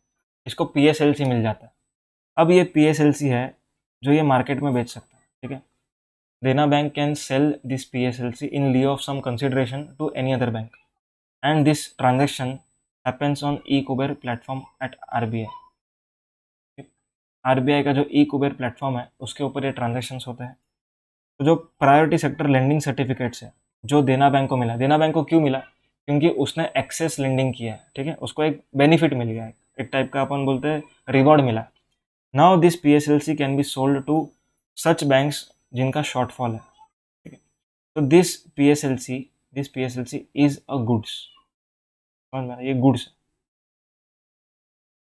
इसको पीएसएलसी मिल जाता है। अब ये पीएसएलसी है जो ये मार्केट में बेच सकता है। ठीक है, Dena bank can sell this PSLC in lieu of some consideration to any other bank and this transaction happens on e Kuber platform at RBI. RBI का जो ई कुबेर प्लेटफॉर्म है उसके ऊपर ये ट्रांजेक्शन्स होते हैं। तो जो प्रायोरिटी सेक्टर लेंडिंग सर्टिफिकेट्स है जो देना बैंक को मिला, देना बैंक को क्यों मिला? क्योंकि उसने एक्सेस लेंडिंग किया है। ठीक है, उसको एक बेनिफिट मिल गया है, एक टाइप का अपन बोलते हैं रिवॉर्ड मिला। Now this PSLC can be sold to such banks जिनका शॉर्टफॉल है। ठीक है, तो this PSLC is a goods. समझ में, ये goods,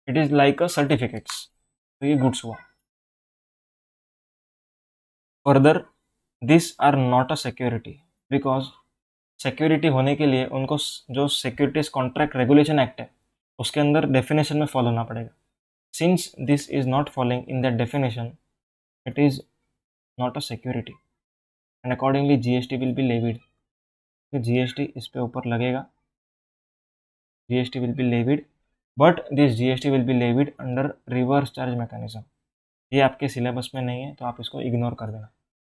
it is like a certificates, तो ये गुड्स हुआ। Further this are not a security because security होने के लिए उनको जो सिक्योरिटीज कॉन्ट्रैक्ट रेगुलेशन एक्ट है उसके अंदर डेफिनेशन में फॉलो होना पड़ेगा। Since this is not following in that definition, it is not a security and accordingly GST will be levied. GST इस पे ऊपर लगेगा, GST will be levied, but this GST will be levied under reverse charge mechanism. ये आपके syllabus में नहीं है तो आप इसको इग्नोर कर देना।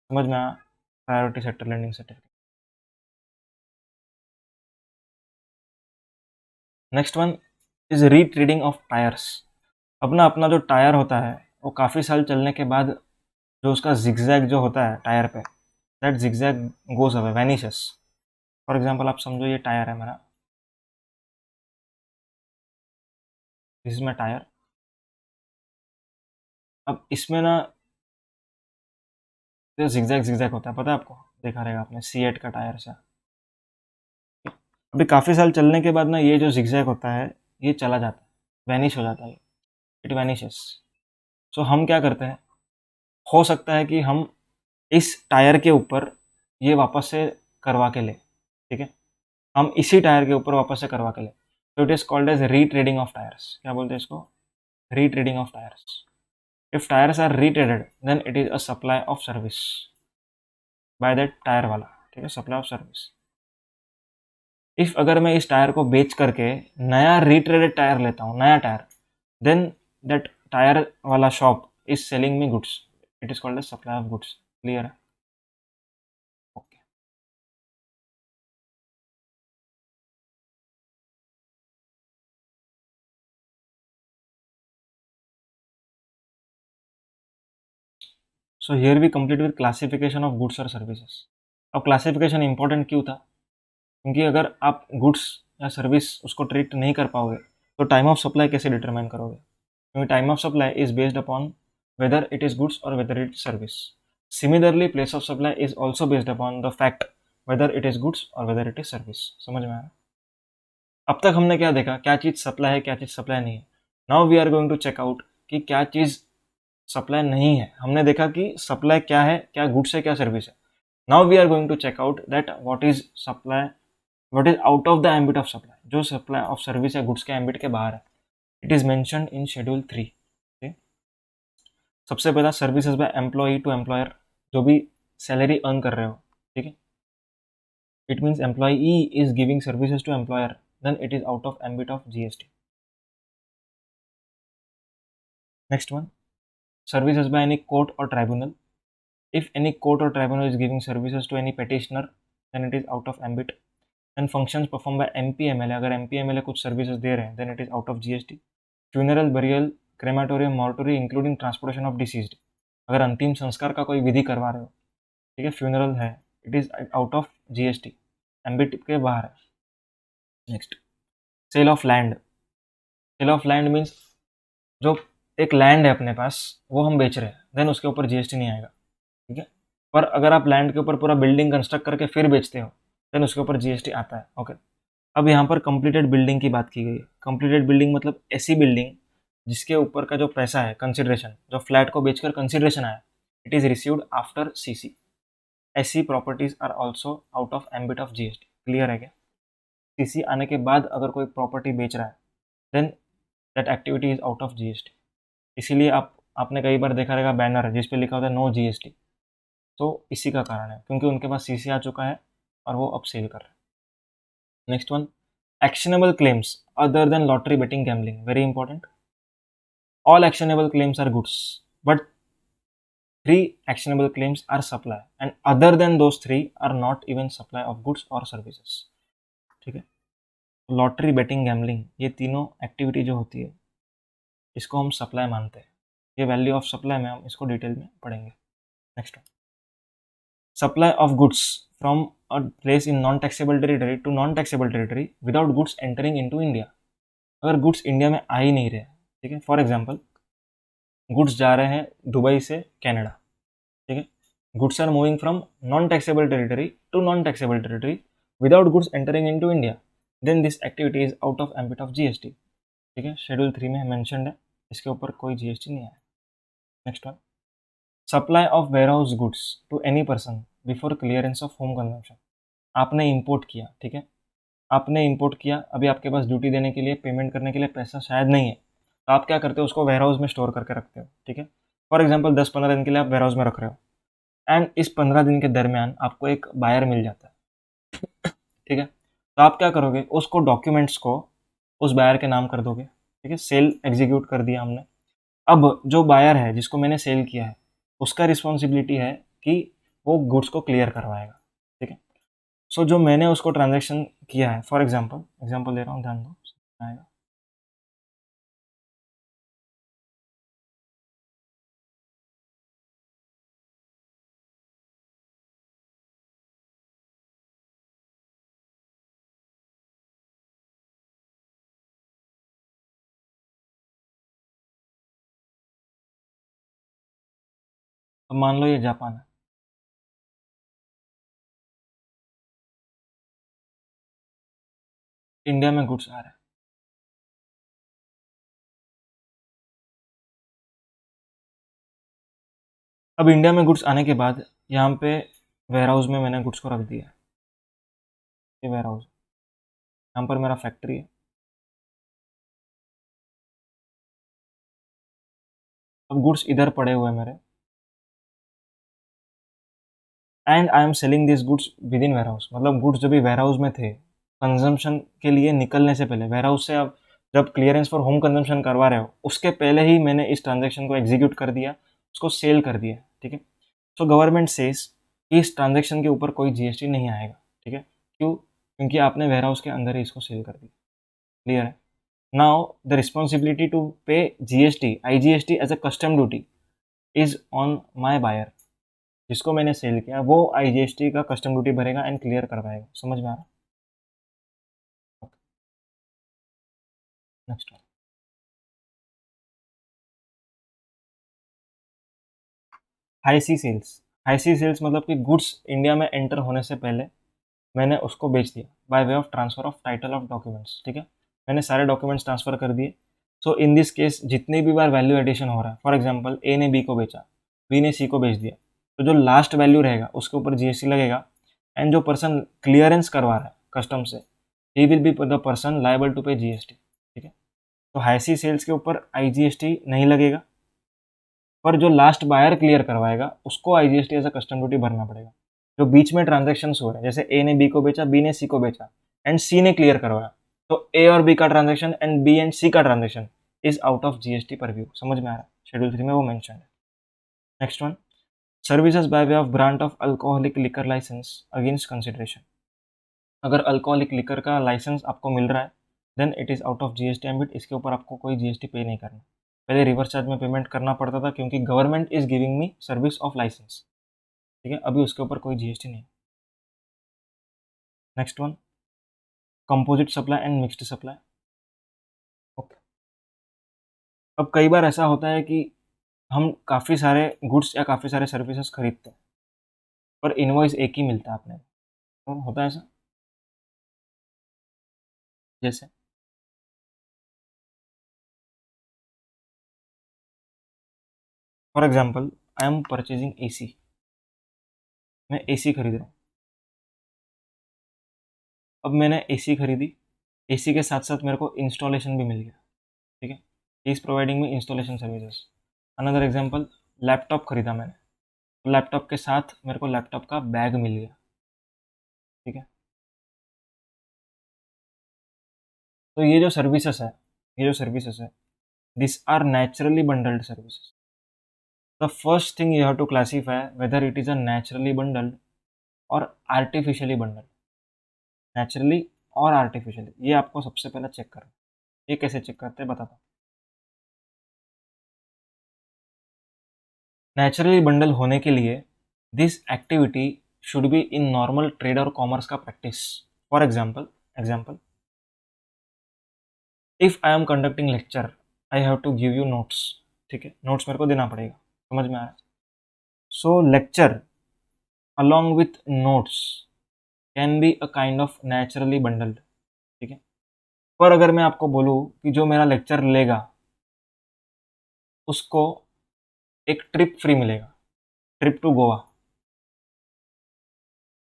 समझ में आया? Priority sector lending certificate. Next one is retreading of tyres. अपना अपना जो टायर होता है वो काफ़ी साल चलने के बाद जो उसका जिगजैग जो होता है टायर पे, that zigzag goes away, vanishes. For example आप समझो ये टायर है मेरा, दिस इज माई टायर। अब इसमें ना जो जिगजैग जिगजैग होता है, पता है आपको, देखा रहेगा आपने C8 का टायर से। अभी काफ़ी साल चलने के बाद ना ये जो जिगजैग होता है ये चला जाता है, वैनिश हो जाता है, इट वैनिशेस। सो हम क्या करते हैं, हो सकता है कि हम इस टायर के ऊपर ये वापस से करवा के ले। ठीक है, हम इसी टायर के ऊपर वापस से करवा के ले, तो it is called as retreading of tyres. क्या बोलते हैं इसको? Retreading of tyres. If tyres are retreaded then it is a supply of service by that tyre वाला। ठीक है, सप्लाई ऑफ सर्विस। इफ अगर मैं इस टायर को बेच करके नया रीट्रेडेड टायर लेता हूँ, नया टायर, देन दैट टायर वाला shop is selling me goods, it is called as supply of goods. Clear है? So here we complete with classification of goods और सर्विसेज। अब क्लासिफिकेशन इंपॉर्टेंट क्यों था? क्योंकि अगर आप गुड्स या सर्विस उसको ट्रीट नहीं कर पाओगे तो टाइम ऑफ सप्लाई कैसे डिटरमाइन करोगे? क्योंकि time of supply is based upon whether it is goods और whether it is service. Similarly place of supply is also based upon the fact whether it is goods और whether it is service. समझ में आ रहा है? अब तक हमने क्या देखा, क्या चीज़ सप्लाई है, क्या चीज़ सप्लाई नहीं है। Now we are going to check out कि क्या चीज़ सप्लाई नहीं है। हमने देखा कि सप्लाई क्या है, क्या गुड्स है, क्या सर्विस है। Now we are going to check out that what is supply, what is out of the ambit of supply, जो सप्लाई ऑफ सर्विस या गुड्स के एम्बिट के बाहर है। It is mentioned in schedule 3। सबसे पहला services by employee to employer, जो भी सैलरी अर्न कर रहे हो, ठीक है, it means employee is giving services to employer, then it is out of ambit of GST. Next one, services by any court or tribunal. If any court or tribunal is giving services to any petitioner, then it is out of ambit. And functions performed by MPMLA, अगर MPMLA कुछ services दे रहे हैं, then it is out of GST. Funeral, burial, crematorium, mortuary, including transportation of deceased. अगर अंतिम संस्कार का कोई विधि करवा रहे हो, ठीक है, फ्यूनरल है, it is out of GST, ambit के बाहर है। Next, sale of land. Sale of land means जो एक लैंड है अपने पास, वो हम बेच रहे हैं, देन उसके ऊपर GST नहीं आएगा, ठीक है। पर अगर आप लैंड के ऊपर पूरा बिल्डिंग कंस्ट्रक्ट करके फिर बेचते हो, देन उसके ऊपर GST आता है। ओके, अब यहाँ पर कंप्लीटेड बिल्डिंग की बात की गई है। कंप्लीटेड बिल्डिंग मतलब ऐसी बिल्डिंग जिसके ऊपर का जो पैसा है, कंसिडरेशन, जो फ्लैट को बेचकर कंसिडरेशन आया, it is received after CC। ऐसी properties are also out of ambit of GST। Clear है क्या? CC आने के बाद अगर कोई प्रॉपर्टी बेच रहा है, then that activity is out of GST। इसीलिए आपने कई बार देखा रहेगा बैनर जिस पे लिखा होता है नो GST। तो इसी का कारण है, क्योंकि उनके पास CC आ चुका है और वो अब सेल कर रहे हैं। Next one, actionable claims other than lottery, betting, gambling. Very important. All actionable claims are goods, but 3 actionable claims are supply, and other than those 3 are not even supply of goods or services। ठीक है, lottery, betting, gambling, ये तीनों activity जो होती है इसको हम supply मानते हैं। ये वैल्यू ऑफ सप्लाई में हम इसको डिटेल में पढ़ेंगे। Next, supply of goods from a place in non-taxable territory to non-taxable territory without goods entering into India। अगर गुड्स इंडिया में आ ही नहीं रहे, ठीक है, फॉर एग्जांपल गुड्स जा रहे हैं दुबई से कनाडा, ठीक है, goods are moving from non taxable territory to non taxable territory without goods entering into India, then this activity is out of ambit of GST। ठीक है, शेड्यूल 3 में मेंशन्ड है, इसके ऊपर कोई GST नहीं आया। Next one, supply of warehouse goods to any person before clearance of home consumption. आपने इंपोर्ट किया, ठीक है, आपने इंपोर्ट किया, अभी आपके पास ड्यूटी देने के लिए, पेमेंट करने के लिए पैसा शायद नहीं है, तो आप क्या करते हो, उसको वेयरहाउस में स्टोर करके रखते हो। ठीक है, फॉर एग्जांपल 10-15 दिन के लिए आप वेयरहाउस में रख रहे हो, एंड इस 15 दिन के दरमियान आपको एक बायर मिल जाता है। ठीक है, तो आप क्या करोगे, उसको डॉक्यूमेंट्स को उस बायर के नाम कर दोगे। ठीक है, सेल एग्जीक्यूट कर दिया हमने। अब जो बायर है जिसको मैंने सेल किया है, उसका रिस्पॉन्सिबिलिटी है कि वो गुड्स को क्लियर करवाएगा। ठीक है, सो जो मैंने उसको ट्रांजैक्शन किया है, फॉर एग्जांपल दे रहा हूँ, ध्यान दो, आएगा। अब मान लो ये जापान है, इंडिया में गुड्स आ रहे हैं। अब इंडिया में गुड्स आने के बाद यहाँ पे वेयरहाउस में मैंने गुड्स को रख दिया। ये वेयरहाउस, यहाँ पर मेरा फैक्ट्री है। अब गुड्स इधर पड़े हुए हैं मेरे, and I am selling this goods with in warehouse. मतलब गुड्स जब भी वेयरहाउस में थे, कंजम्पशन के लिए निकलने से पहले, वेयरहाउस से आप जब क्लियरेंस फॉर होम कंजम्पशन करवा रहे हो, उसके पहले ही मैंने इस ट्रांजेक्शन को एग्जीक्यूट कर दिया, उसको सेल कर दिया। ठीक है, सो गवर्नमेंट सेज इस ट्रांजेक्शन के ऊपर कोई GST नहीं आएगा। ठीक है, क्यों? क्योंकि आपने वेयरहाउस के अंदर ही इसको सेल कर दिया। क्लियर है? Now the responsibility to pay GST, IGST as a custom duty is on my buyer, जिसको मैंने सेल किया वो IGST का कस्टम ड्यूटी भरेगा एंड क्लियर करवाएगा। समझ में आ रहा? Next one, high sea sales. High sea sales मतलब कि गुड्स इंडिया में एंटर होने से पहले मैंने उसको बेच दिया bye way of transfer of title of documents. ठीक है, मैंने सारे डॉक्यूमेंट्स ट्रांसफर कर दिए। सो इन दिस केस जितनी भी बार वैल्यू एडिशन हो रहा है, फॉर एग्जांपल ए ने बी को बेचा, बी ने सी को बेच दिया, तो जो लास्ट वैल्यू रहेगा उसके ऊपर GST लगेगा। एंड जो पर्सन क्लियरेंस करवा रहा है कस्टम से, he will be the person liable to pay GST। ठीक है, तो हाई सी सेल्स के ऊपर IGST नहीं लगेगा, पर जो लास्ट बायर क्लियर करवाएगा उसको IGST as a custom duty भरना पड़ेगा। जो बीच में ट्रांजेक्शन हो रहे हैं, जैसे ए ने बी को बेचा, बी ने सी को बेचा एंड सी ने क्लियर करवाया, तो ए और बी का ट्रांजेक्शन एंड बी एंड सी का transaction is out of GST purview. समझ में आ रहा है? शेड्यूल 3 में वो मेंशन है। Next one, services by way of grant of alcoholic liquor licence against consideration. अगर अल्कोहलिक लिकर का लाइसेंस आपको मिल रहा है then it is out of GST ambit, इसके ऊपर आपको कोई GST पे नहीं करना। पहले रिवर्स चार्ज में पेमेंट करना पड़ता था क्योंकि government is giving me service of licence. ठीक है, अभी उसके ऊपर कोई GST नहीं। Next one, composite supply and mixed supply. Okay, अब कई बार ऐसा होता है कि हम काफ़ी सारे गुड्स या काफ़ी सारे सर्विसेज खरीदते हैं पर इनवॉइस एक ही मिलता है अपने को। तो होता है ऐसा, जैसे for example I am purchasing AC। मैं AC खरीद रहा हूँ। अब मैंने AC खरीदी, AC के साथ साथ मेरे को इंस्टॉलेशन भी मिल गया। ठीक है, is providing me installation services. Another example, laptop खरीदा मैंने, तो लैपटॉप के साथ मेरे को लैपटॉप का बैग मिल गया। ठीक है, तो ये जो सर्विसेज है this are naturally bundled services. The first thing you have to classify whether it is a naturally bundled और आर्टिफिशियली बंडल्ड। नेचुरली और आर्टिफिशियली, ये आपको सबसे पहले चेक करना। ये कैसे चेक करते हैं बताता हूँ। नेचुरली बंडल होने के लिए this activity should be in normal trade और कॉमर्स का practice. For example if I am conducting lecture I have to give you notes. ठीक है, नोट्स मेरे को देना पड़ेगा। समझ में आया? सो lecture along with notes can be a kind of naturally bundled। ठीक है, पर अगर मैं आपको बोलूँ कि जो मेरा लेक्चर लेगा उसको एक ट्रिप फ्री मिलेगा, ट्रिप टू गोवा।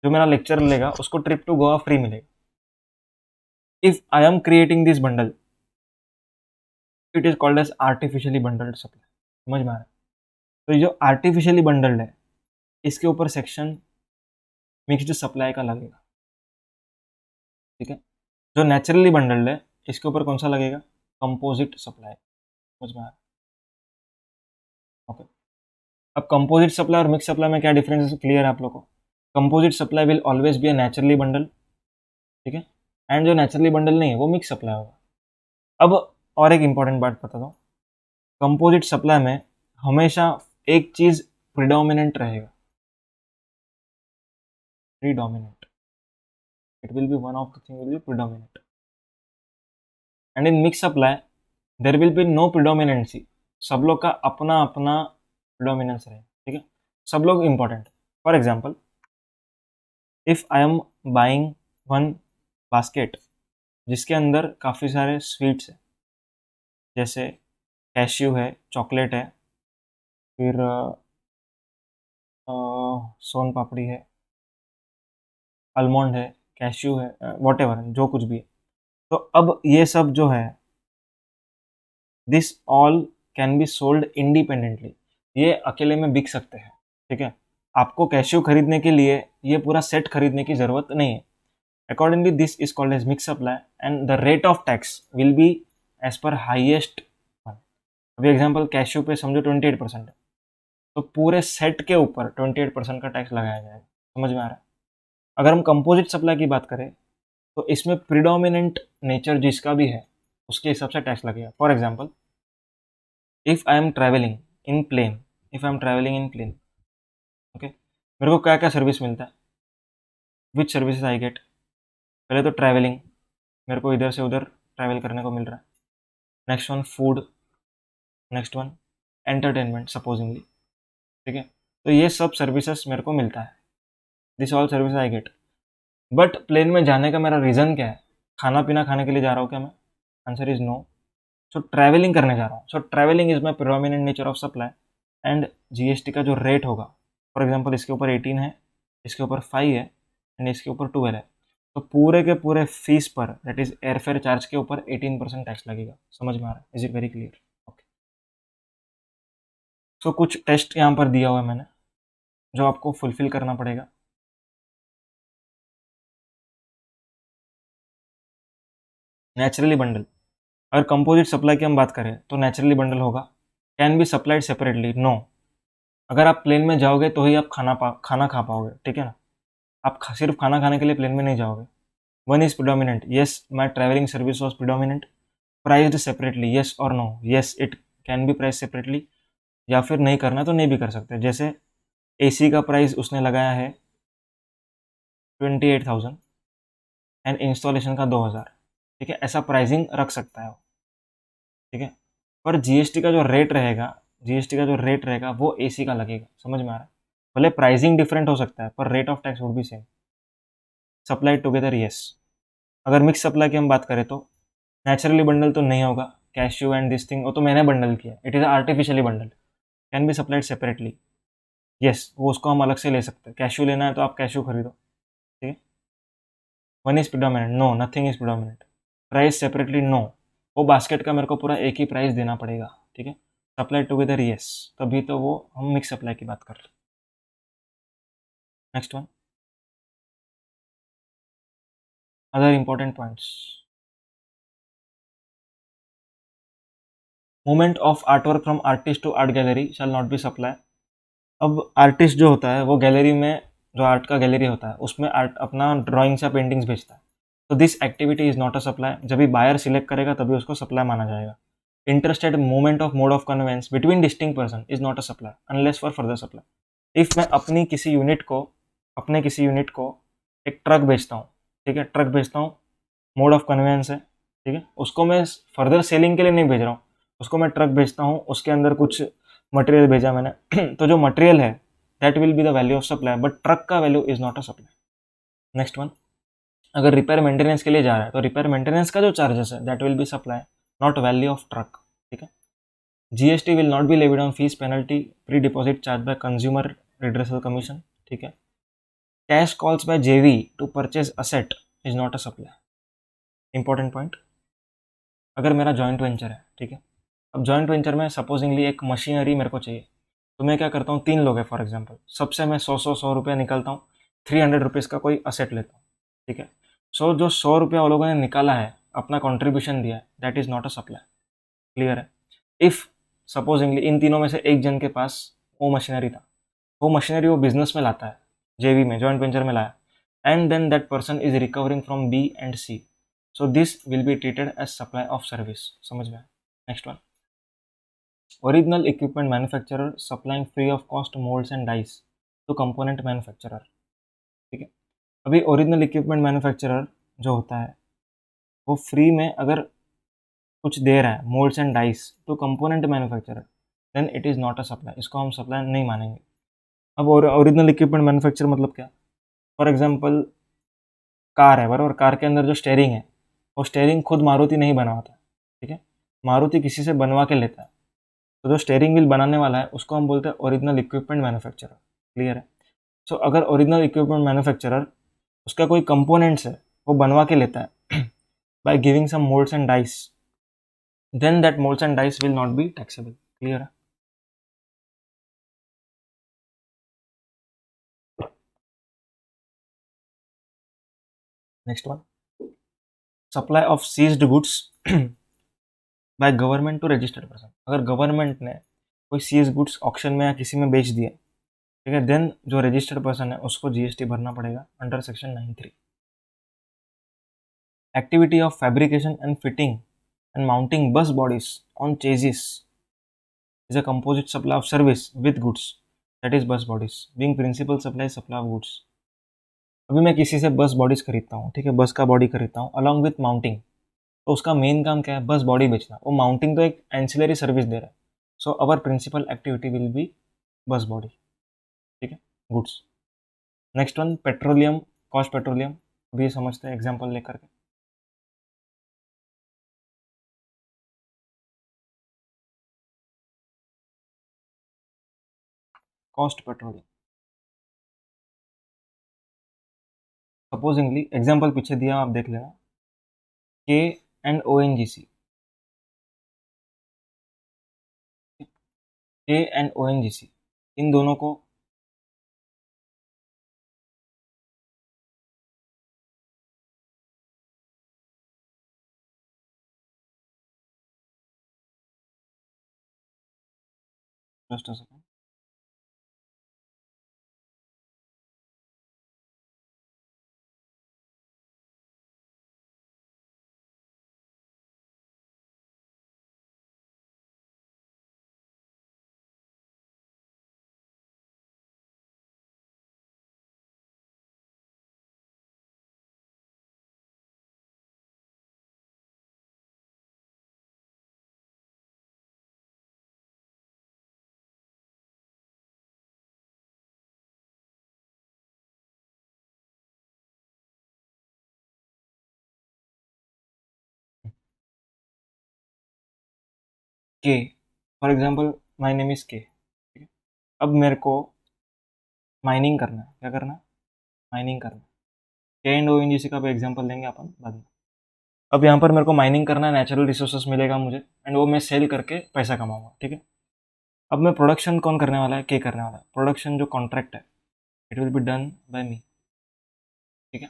जो मेरा लेक्चर लेगा उसको ट्रिप टू गोवा फ्री मिलेगा। If I am creating this bundle it is called as artificially bundled supply. समझ में आ रहा है? तो ये जो आर्टिफिशियली बंडल्ड है इसके ऊपर सेक्शन मिक्स्ड सप्लाई का लगेगा। ठीक है, जो नेचुरली बंडल्ड है इसके ऊपर कौन सा लगेगा? Composite supply. समझ में आ रहा है? ओके, अब कंपोजिट सप्लाई और मिक्स सप्लाई में क्या डिफरेंस है क्लियर है आप लोग को? Composite supply will always be a naturally bundle. ठीक है, एंड जो नेचुरली बंडल नहीं है वो मिक्स सप्लाई होगा। अब और एक इंपॉर्टेंट बात बता दो, कंपोजिट सप्लाई में हमेशा एक चीज प्रिडोमिनेंट रहेगा, predominant. It will be one of the thing will be predominant. And in mix supply there will be no predominancy. सब लोग का अपना अपना प्रिडोमिनेंस रहेगा। ठीक है, सब लोग important. For example if I am buying one basket जिसके अंदर काफ़ी सारे स्वीट्स हैं, जैसे कैश्यू है, चॉकलेट है, फिर सोन पापड़ी है, आलमंड है, कैश्यू है, वॉट एवर जो कुछ भी है। तो अब ये सब जो है this all can be sold independently. ये अकेले में बिक सकते हैं। ठीक है, आपको कैश्यू खरीदने के लिए ये पूरा सेट खरीदने की ज़रूरत नहीं है। Accordingly this is called as mix supply and the rate of tax will be as per highest one. अभी एग्जाम्पल कैश्यू पे समझो 28% है, तो पूरे सेट के ऊपर 28% का टैक्स लगाया जाएगा। समझ में आ रहा है? अगर हम कंपोजिट सप्लाई की बात करें तो इसमें प्रिडोमिनेंट नेचर जिसका भी है उसके हिसाब से टैक्स लगेगा। For example if I am travelling in plane if I am travelling in plane. Okay, मेरे को क्या क्या सर्विस मिलता है, विच सर्विसेज आई गेट। पहले तो ट्रैवलिंग, मेरे को इधर से उधर ट्रैवल करने को मिल रहा है। Next one food, next one entertainment supposedly, ठीक है। तो ये सब सर्विसेज मेरे को मिलता है, this all service I get. But plane में जाने का मेरा रीज़न क्या है, खाना पीना खाने के लिए जा रहा हूँ क्या मैं? Answer is no. So travelling करने जा रहा हूँ, so travelling is my prominent nature of supply. And GST का जो रेट होगा, फॉर एग्जाम्पल इसके ऊपर 18 है, इसके ऊपर 5 है एंड इसके ऊपर 12 है, तो पूरे के पूरे फीस पर, दैट इज एयरफेयर चार्ज के ऊपर 18% टैक्स लगेगा। समझ में आ रहा है? Is it very clear? Okay. So कुछ टेस्ट यहाँ पर दिया हुआ है मैंने, जो आपको फुलफिल करना पड़ेगा। नेचुरली बंडल, अगर कंपोजिट सप्लाई की हम बात करें तो नेचुरली बंडल होगा। Can be supplied separately, no. अगर आप प्लेन में जाओगे तो ही आप खाना खा पाओगे, ठीक है ना। आप सिर्फ खाना खाने के लिए प्लेन में नहीं जाओगे। One is predominant, yes my travelling service was predominant. Priced separately, yes और no, yes it can be price separately, या फिर नहीं करना तो नहीं भी कर सकते। जैसे एसी का प्राइस उसने लगाया है 28,000 एंड इंस्टॉलेशन का 2,000, ठीक है, ऐसा प्राइसिंग रख सकता है वो, ठीक है। पर जीएसटी का जो रेट रहेगा, जीएसटी का जो रेट रहेगा वो एसी का लगेगा। समझ में आ रहा है? भले प्राइसिंग डिफरेंट हो सकता है पर rate of tax would be same. Supply together, yes. अगर मिक्स सप्लाई की हम बात करें तो नेचुरली बंडल तो नहीं होगा, कैश्यू एंड दिस थिंग वो तो मैंने बंडल किया, it is artificially bundle. Can be supplied separately, yes, वो उसको हम अलग से ले सकते हैं। कैश्यू लेना है तो आप कैश्यू खरीदो, ठीक है। One is predominant, no, nothing is predominant. Price separately, no, वो बास्केट का मेरे को पूरा एक ही प्राइस देना पड़ेगा, ठीक है। सप्लाई टुगेदर, यस, तभी तो वो हम मिक्स सप्लाई की बात कर रहे हैं। Next one, other important points. Movement of artwork from artist to art gallery shall not be supply. अब आर्टिस्ट जो होता है वो गैलरी में, जो आर्ट का गैलरी होता है उसमें आर्ट अपना ड्राइंग्स या पेंटिंग्स बेचता है, तो this activity is not a supply. जब भी बायर सिलेक्ट करेगा तभी उसको सप्लाई माना जाएगा। Interested movement of mode of conveyance between distinct person is not a supply unless for further supply. If मैं अपनी किसी यूनिट को, अपने किसी यूनिट को एक ट्रक बेचता हूँ, ठीक है, ट्रक बेचता हूँ, मोड ऑफ कन्वेंस है, ठीक है, उसको मैं फर्दर सेलिंग के लिए नहीं भेज रहा हूँ, उसको मैं ट्रक बेचता हूँ, उसके अंदर कुछ मटेरियल भेजा मैंने तो जो मटेरियल है that will be the value of supply, but truck का value is not a supply. Next one, अगर रिपेयर मेंटेनेंस के लिए जा रहा है तो रिपेयर मेंटेनेंस का जो चार्जेस है that will be supply, not value of truck, ठीक है। GST will not be levied on fees penalty pre deposit charge by consumer redressal commission, ठीक है। Cash calls by JV to purchase asset is not a supply. Important point, अगर मेरा joint venture है, ठीक है, अब जॉइंट वेंचर में supposingly एक मशीनरी मेरे को चाहिए, तो मैं क्या करता हूँ, 3 लोग हैं फॉर एग्जाम्पल, सबसे मैं 100 रुपया निकालता हूँ, 300 रुपीज़ का कोई असेट लेता हूँ, ठीक है। सो जो 100 रुपया वो लोगों ने निकाला है, अपना कॉन्ट्रीब्यूशन दिया है, that is not a supply. Clear है? इफ सपोजिंगली इन तीनों में से एक जन के पास वो मशीनरी था, वो मशीनरी वो बिजनेस में लाता है, जेवी में, जॉइंट वेंचर में लाया, and then that person is recovering from B and C, so this will be treated as supply of service. समझ में? Next one, original equipment manufacturer supplying free of cost moulds and dies to component manufacturer, ठीक है। अभी original equipment manufacturer जो होता है वो free में अगर कुछ दे रहा है, moulds and dies to component manufacturer, then it is not a supply, इसको हम सप्लाई नहीं मानेंगे। अब ओरिजिनल इक्विपमेंट मैन्युफैक्चर मतलब क्या? फॉर एग्जांपल कार है, बराबर, कार के अंदर जो स्टेयरिंग है वो स्टेयरिंग खुद मारुति नहीं बनवाता, ठीक है, मारुति किसी से बनवा के लेता है। तो जो स्टेयरिंग व्हील बनाने वाला है उसको हम बोलते हैं ओरिजिनल इक्विपमेंट मैन्युफैक्चरर। क्लियर है? सो अगर ओरिजिनल इक्विपमेंट मैन्युफैक्चरर उसका कोई कंपोनेंट्स है वो बनवा के लेता है by giving some moulds and dies, then that moulds and dies will not be taxable. Clear है? Next one, supply of seized goods by government to registered person. अगर गवर्नमेंट ने कोई सीज गुड्स ऑक्शन में या किसी में बेच दिए, ठीक है, देन जो रजिस्टर्ड पर्सन है उसको जीएसटी भरना पड़ेगा under section 93। Activity of fabrication and fitting and mounting bus bodies on chassis is a composite supply of service with goods, that is bus bodies, being principal supply supply of goods. अभी मैं किसी से बस bodies खरीदता हूँ, ठीक है, बस का बॉडी खरीदता हूँ अलॉन्ग विथ माउंटिंग, तो उसका मेन काम क्या है, बस बॉडी बेचना, वो माउंटिंग तो एक एंसिलरी सर्विस दे रहा है, so our principal activity will be bus body, ठीक है, goods. Next one petroleum, cost petroleum, अभी ये समझते हैं एग्जाम्पल लेकर के। कॉस्ट पेट्रोलियम, सपोजिंगली एग्जाम्पल पीछे दिया आप देख लेना, के एंड ओ एन जी सी, के एंड ओ एन जी सी, इन दोनों को जस्ट अ सेकंड, के, for example my name is के, ठीक है, अब मेरे को माइनिंग करना है, क्या करना है, माइनिंग करना है, K and O N G सी का भी एग्जाम्पल लेंगे अपन बाद में। अब यहाँ पर मेरे को माइनिंग करना है, नेचुरल रिसोर्सेस मिलेगा मुझे एंड वो मैं सेल करके पैसा कमाऊंगा, ठीक है। अब मैं प्रोडक्शन कौन करने वाला है, के करने वाला है, प्रोडक्शन जो कॉन्ट्रैक्ट है it will be done by me, ठीक है।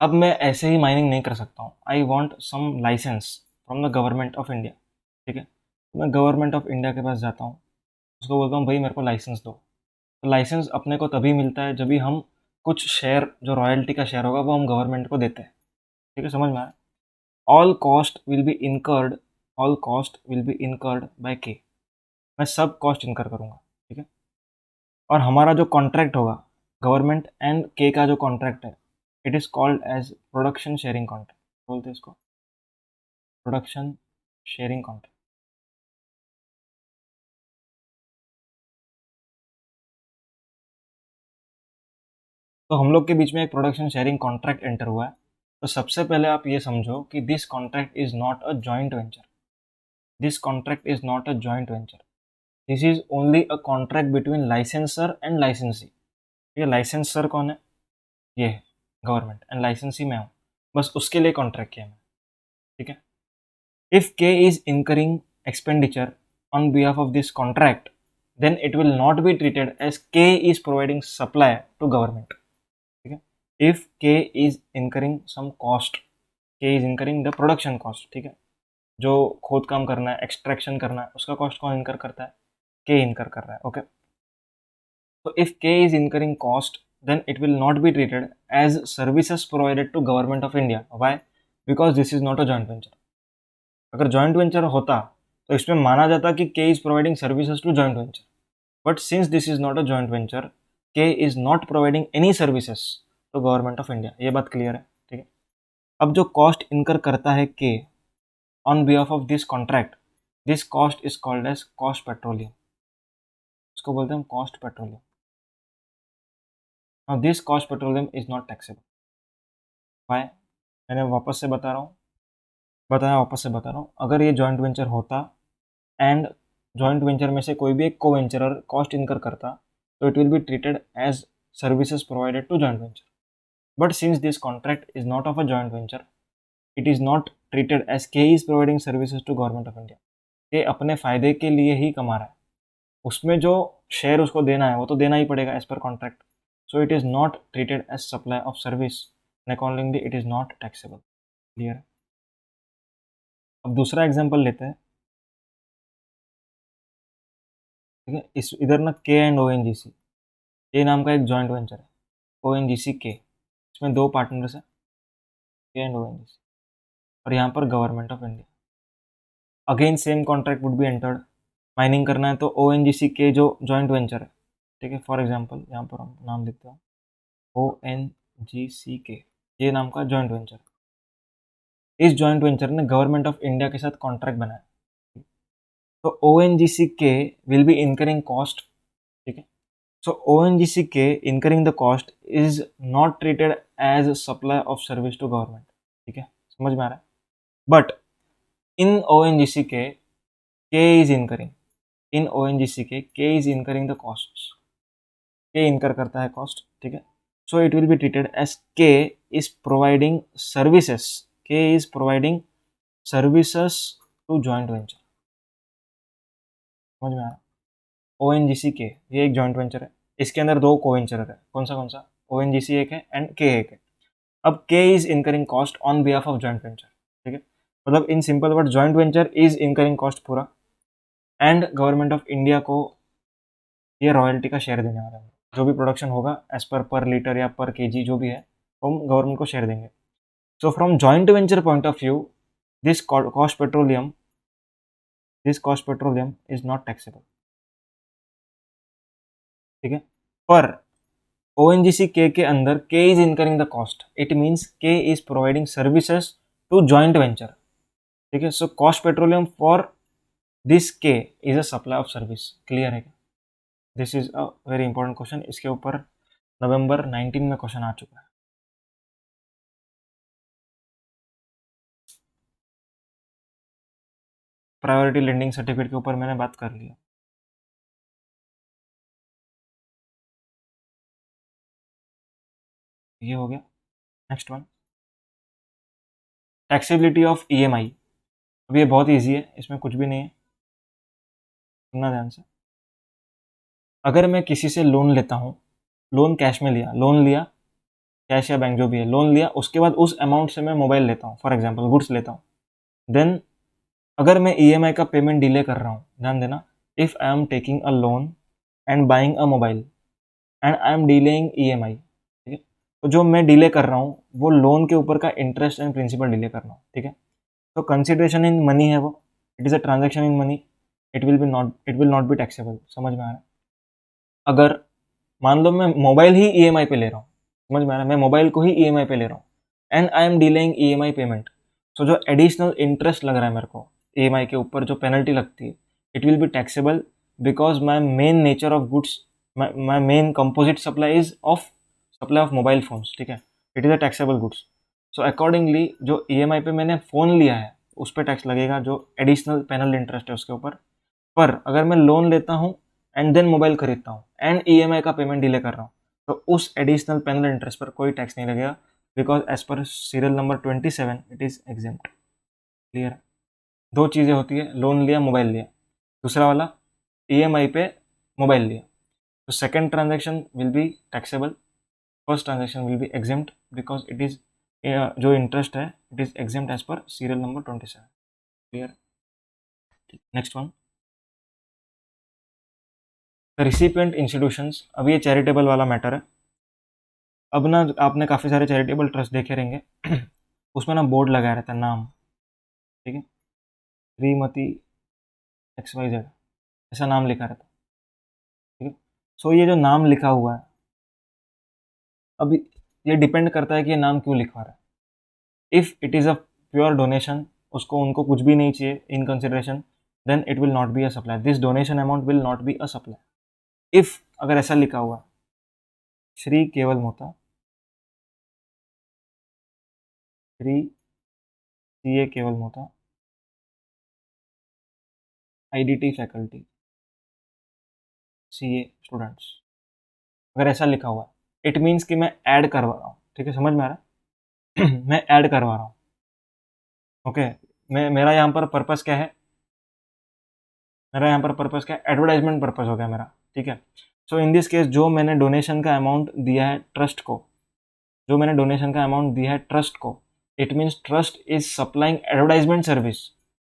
अब मैं ऐसे ही माइनिंग नहीं कर सकता हूँ, I want some licence from the government of India, ठीक है, तो मैं गवर्नमेंट ऑफ इंडिया के पास जाता हूँ, उसको बोलता हूँ भाई मेरे को लाइसेंस दो। तो लाइसेंस अपने को तभी मिलता है जब भी हम कुछ शेयर, जो रॉयल्टी का शेयर होगा वो हम गवर्नमेंट को देते हैं, ठीक है, समझ में आया। All cost will be incurred, all cost will be incurred by के, मैं सब कॉस्ट इनकर करूँगा, ठीक है। और हमारा जो कॉन्ट्रैक्ट होगा गवर्नमेंट एंड के का जो कॉन्ट्रैक्ट है it is called as production sharing contract, बोलते हैं इसको प्रोडक्शन शेयरिंग कॉन्ट्रैक्ट। तो हम लोग के बीच में एक प्रोडक्शन शेयरिंग कॉन्ट्रैक्ट एंटर हुआ है, तो सबसे पहले आप ये समझो कि this contract is not a joint venture, this contract is not a joint venture, this is only a contract between licensor and लाइसेंसी, ठीक है, लाइसेंसर कौन है, ये है गवर्नमेंट, एंड लाइसेंसी मैं हूँ, बस उसके लिए कॉन्ट्रैक्ट किया मैंने, ठीक है। If K is incurring expenditure on behalf of this contract, then it will not be treated as K is providing supply to government, ठीक है। if K is incurring some cost, K is incurring the production cost, ठीक है, जो खोद काम करना है, extraction करना है, उसका कॉस्ट कौन इनकर करता है, के इनकर कर रहा है, ओके। तो if K is incurring cost then it will not be treated as services provided to government of India, why, because this is not a joint venture. अगर जॉइंट वेंचर होता तो इसमें माना जाता कि K is providing services to joint venture, but since this is not a joint venture, K is not providing any services to government of India, ये बात clear है, ठीक है। अब जो कॉस्ट इनकर करता है के on behalf of this contract, this cost is called as cost petroleum, इसको बोलते हैं cost petroleum. Now this cost petroleum is not taxable, why, मैंने वापस से बता रहा हूँ, बताया वापस से बता रहा हूँ, अगर ये जॉइंट वेंचर होता एंड जॉइंट वेंचर में से कोई भी एक को वेंचरर कॉस्ट इनकर करता, तो it will be treated as services provided to joint venture, but since this contract is not of a joint venture, it is not treated as K is providing services to government of India, ये अपने फायदे के लिए ही कमा रहा है, उसमें जो शेयर उसको देना है वो तो देना ही पड़ेगा as per contract, so it is not treated as supply of service and accordingly it is not taxable, clear. अब दूसरा एग्जाम्पल लेते हैं, ठीक है, इस इधर ना के एंड ओ एन जी सी, ए नाम का एक जॉइंट वेंचर है, ओ एन जी सी के, इसमें दो पार्टनर्स हैं, के एंड ओ एन जी सी, और यहाँ पर government of India, again same contract would be entered, mining करना है तो ONGC के जो जॉइंट वेंचर है, ठीक है, फॉर एग्जांपल यहाँ पर हम नाम लिखते हैं ONGC के, ये नाम का जॉइंट वेंचर। इस जॉइंट वेंचर ने गवर्नमेंट ऑफ इंडिया के साथ कॉन्ट्रैक्ट बनाया। तो ONGC के विल बी इनकरिंग कॉस्ट, ठीक है। So ONGC K incurring the cost is not treated as supply of service to government, ठीक है, समझ में आ रहा है। But in ONGC K is incurring, in ONGC K is incurring the cost, K incur करता है कॉस्ट, ठीक है। So it will be treated as K is providing services, K is providing services to joint venture, समझ में आ रहा है। ONGC के ये एक जॉइंट वेंचर है, इसके अंदर दो को वेंचर है, कौन सा ONGC एक है एंड के एक है। अब के is incurring cost on behalf of joint venture, ठीक है। मतलब in simple word joint venture is incurring cost पूरा, एंड गवर्नमेंट ऑफ इंडिया को ये रॉयल्टी का शेयर देने वाला है। जो भी प्रोडक्शन होगा एज पर लीटर या पर केजी जो भी है, हम गवर्नमेंट को शेयर देंगे। So from joint venture point of view, this cost petroleum is not taxable, ठीक है। पर ONGC के अंदर K is incurring the cost, it means K is providing services to joint venture, ठीक है। So cost petroleum for this K is a supply of service, clear है क्या? This is a very important question, इसके ऊपर नवंबर 19 में question आ चुका है। Priority lending certificate के ऊपर मैंने बात कर लिया, ये हो गया। Next one, taxability of EMI। अब ये बहुत ईजी है, इसमें कुछ भी नहीं है, सुनना ध्यान से। अगर मैं किसी से लोन लेता हूँ, लोन कैश में लिया, लोन लिया कैश या बैंक जो भी है, लोन लिया, उसके बाद उस अमाउंट से मैं मोबाइल लेता हूँ, फॉर एग्जाम्पल गुड्स लेता हूँ, देन अगर मैं EMI का पेमेंट डिले कर रहा हूँ, ध्यान देना, if I am taking a loan and buying a mobile and I am delaying EMI, ठीक है, तो जो मैं डिले कर रहा हूँ वो लोन के ऊपर का इंटरेस्ट एंड प्रिंसिपल डिले कर रहा हूँ, ठीक है। तो कंसिडरेशन इन मनी है वो, it is a transaction in money, it will not be taxable, समझ में आ रहा है। अगर मान लो मैं मोबाइल ही EMI पे ले रहा हूँ, समझ में आ रहा है, मैं मोबाइल को ही EMI पे ले रहा हूँ and I am delaying EMI payment, so जो एडिशनल इंटरेस्ट लग रहा है मेरे को EMI के ऊपर, जो पेनल्टी लगती है, it will be taxable because my main nature of goods, my main composite supply of mobile phones, ठीक है, it is a taxable goods. So accordingly जो EMI पे मैंने फ़ोन लिया है उस पर टैक्स लगेगा, जो एडिशनल पेनल इंटरेस्ट है उसके ऊपर। पर अगर मैं लोन लेता हूँ एंड देन मोबाइल खरीदता हूँ एंड EMI का पेमेंट डिले कर रहा हूँ, तो उस एडिशनल पेनल इंटरेस्ट पर कोई टैक्स नहीं लगेगा, because as per serial number 27 it is exempt, clear है। दो चीज़ें होती है, लोन लिया मोबाइल लिया, दूसरा वाला EMI पे मोबाइल लिया, तो second transaction will be taxable, first transaction will be exempt because it is, जो इंटरेस्ट है it is exempt as per serial number 27, clear. Next one, recipient institutions. अब ये चैरिटेबल वाला मैटर है। अब ना आपने काफ़ी सारे चैरिटेबल ट्रस्ट देखे रहेंगे उसमें ना बोर्ड लगाया रहता है नाम, ठीक है, श्रीमती XYZ, ऐसा नाम लिखा रहता है, ठीक है। सो ये जो नाम लिखा हुआ है, अब ये डिपेंड करता है कि ये नाम क्यों लिखवा रहा है। If it is a pure donation, उसको उनको कुछ भी नहीं चाहिए in consideration, then it will not be a supply, this donation amount will not be a supply. If अगर ऐसा लिखा हुआ है, श्री केवल मोता, श्री CA केवल Mota, IDT faculty, CA students, अगर ऐसा लिखा हुआ है इट मीन्स कि मैं ऐड करवा रहा हूँ, ठीक है, समझ में आ रहा है मैं ऐड करवा रहा हूँ, ओके। मैं मेरा यहाँ पर पर्पस क्या है, मेरा यहाँ पर पर्पस क्या है, एडवर्टाइजमेंट पर्पस हो गया मेरा, ठीक है। सो इन दिस केस जो मैंने डोनेशन का अमाउंट दिया है ट्रस्ट को, जो मैंने डोनेशन का अमाउंट दिया है ट्रस्ट को, it means trust is supplying advertisement service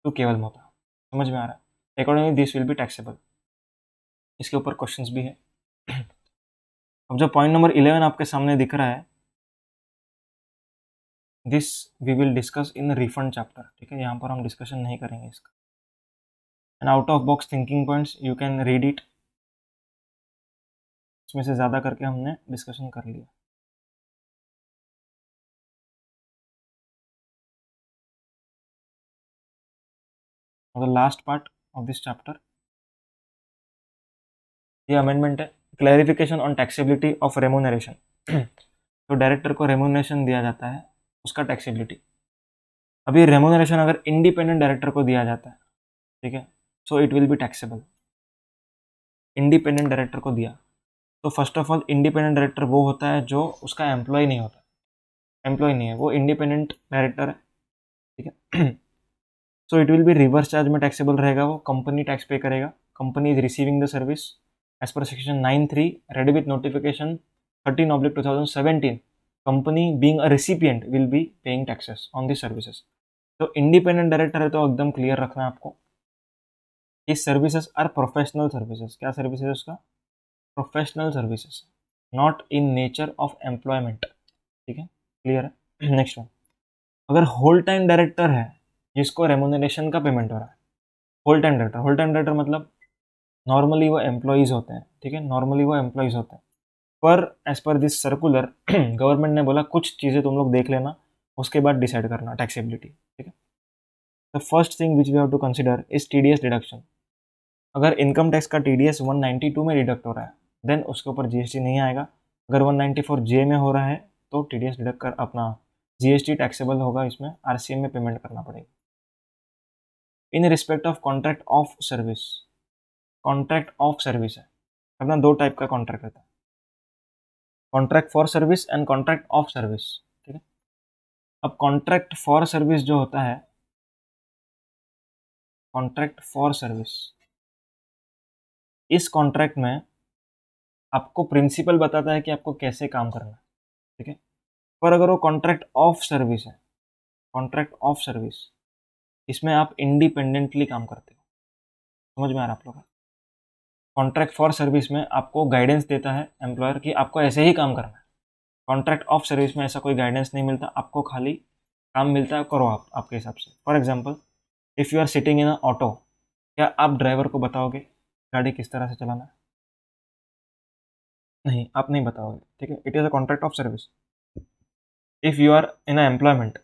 to केवल मोता, समझ में आ रहा है। Accordingly this will be taxable, इसके ऊपर क्वेश्चंस भी है। अब जो पॉइंट नंबर 11 आपके सामने दिख रहा है, this we will discuss in refund chapter, ठीक है, यहाँ पर हम डिस्कशन नहीं करेंगे इसका। And out of box thinking points you can read it. इसमें से ज़्यादा करके हमने डिस्कशन कर लिया। और last part of this chapter ये अमेंडमेंट है, clarification on taxability of remuneration. तो डायरेक्टर को रेमुनरेशन दिया जाता है, उसका टैक्सेबिलिटी। अभी रेमुनरेशन अगर इंडिपेंडेंट डायरेक्टर को दिया जाता है, ठीक है, so it will be taxable. Independent director को दिया तो first of all independent director वो होता है जो उसका एम्प्लॉय नहीं होता, एम्प्लॉय नहीं है, वो इंडिपेंडेंट डायरेक्टर है, ठीक है। So it will be reverse charge में टैक्सेबल रहेगा, वो कंपनी टैक्स पे करेगा। Company is receiving the service as per section 9(3) ready with notification 13/2017, company being a recipient will be paying taxes on the services. तो independent director है तो एकदम clear रखना है आपको कि सर्विसेज आर प्रोफेशनल सर्विसेज। क्या सर्विसेज है उसका? Professional services, not in nature of employment, ठीक है, क्लियर है। नेक्स्ट वन, अगर होल टाइम डायरेक्टर है जिसको रेमुनरेशन का पेमेंट हो रहा है, होल टाइम डायरेक्टर मतलब नॉर्मली वो एम्प्लॉयज़ होते हैं, ठीक है, नॉर्मली वो एम्प्लॉयज़ होते हैं, पर as per this circular government ने बोला कुछ चीज़ें तुम लोग देख लेना, उसके बाद डिसाइड करना टैक्सेबिलिटी, ठीक है। The first thing which we have to consider is TDS deduction. अगर इनकम टैक्स का टीडीएस 192 में डिडक्ट हो रहा है देन उसके ऊपर जीएसटी नहीं आएगा। अगर 194J में हो रहा है तो टीडीएस डिडक्ट कर अपना जीएसटी टैक्सेबल होगा, इसमें आरसीएम में पेमेंट करना पड़ेगा। In respect of contract of service, contract of service है अपना, दो टाइप का कॉन्ट्रैक्ट रहता है, contract for service and contract of service, ठीक है। अब कॉन्ट्रैक्ट फॉर सर्विस जो होता है, कॉन्ट्रैक्ट फॉर सर्विस, इस कॉन्ट्रैक्ट में आपको प्रिंसिपल बताता है कि आपको कैसे काम करना है, ठीक है। पर अगर वो कॉन्ट्रैक्ट ऑफ सर्विस है, कॉन्ट्रैक्ट ऑफ सर्विस, इसमें आप इंडिपेंडेंटली काम करते हो। समझ में आ रहा है आप लोगों को? कॉन्ट्रैक्ट फॉर सर्विस में आपको गाइडेंस देता है एम्प्लॉयर कि आपको ऐसे ही काम करना है। कॉन्ट्रैक्ट ऑफ सर्विस में ऐसा कोई गाइडेंस नहीं मिलता, आपको खाली काम मिलता है, करो आप आपके हिसाब से। For example, if you are sitting in a auto, क्या आप ड्राइवर को बताओगे गाड़ी किस तरह से चलाना है? नहीं, आप नहीं बताओगे, ठीक है। It is a contract of service. If you are in a employment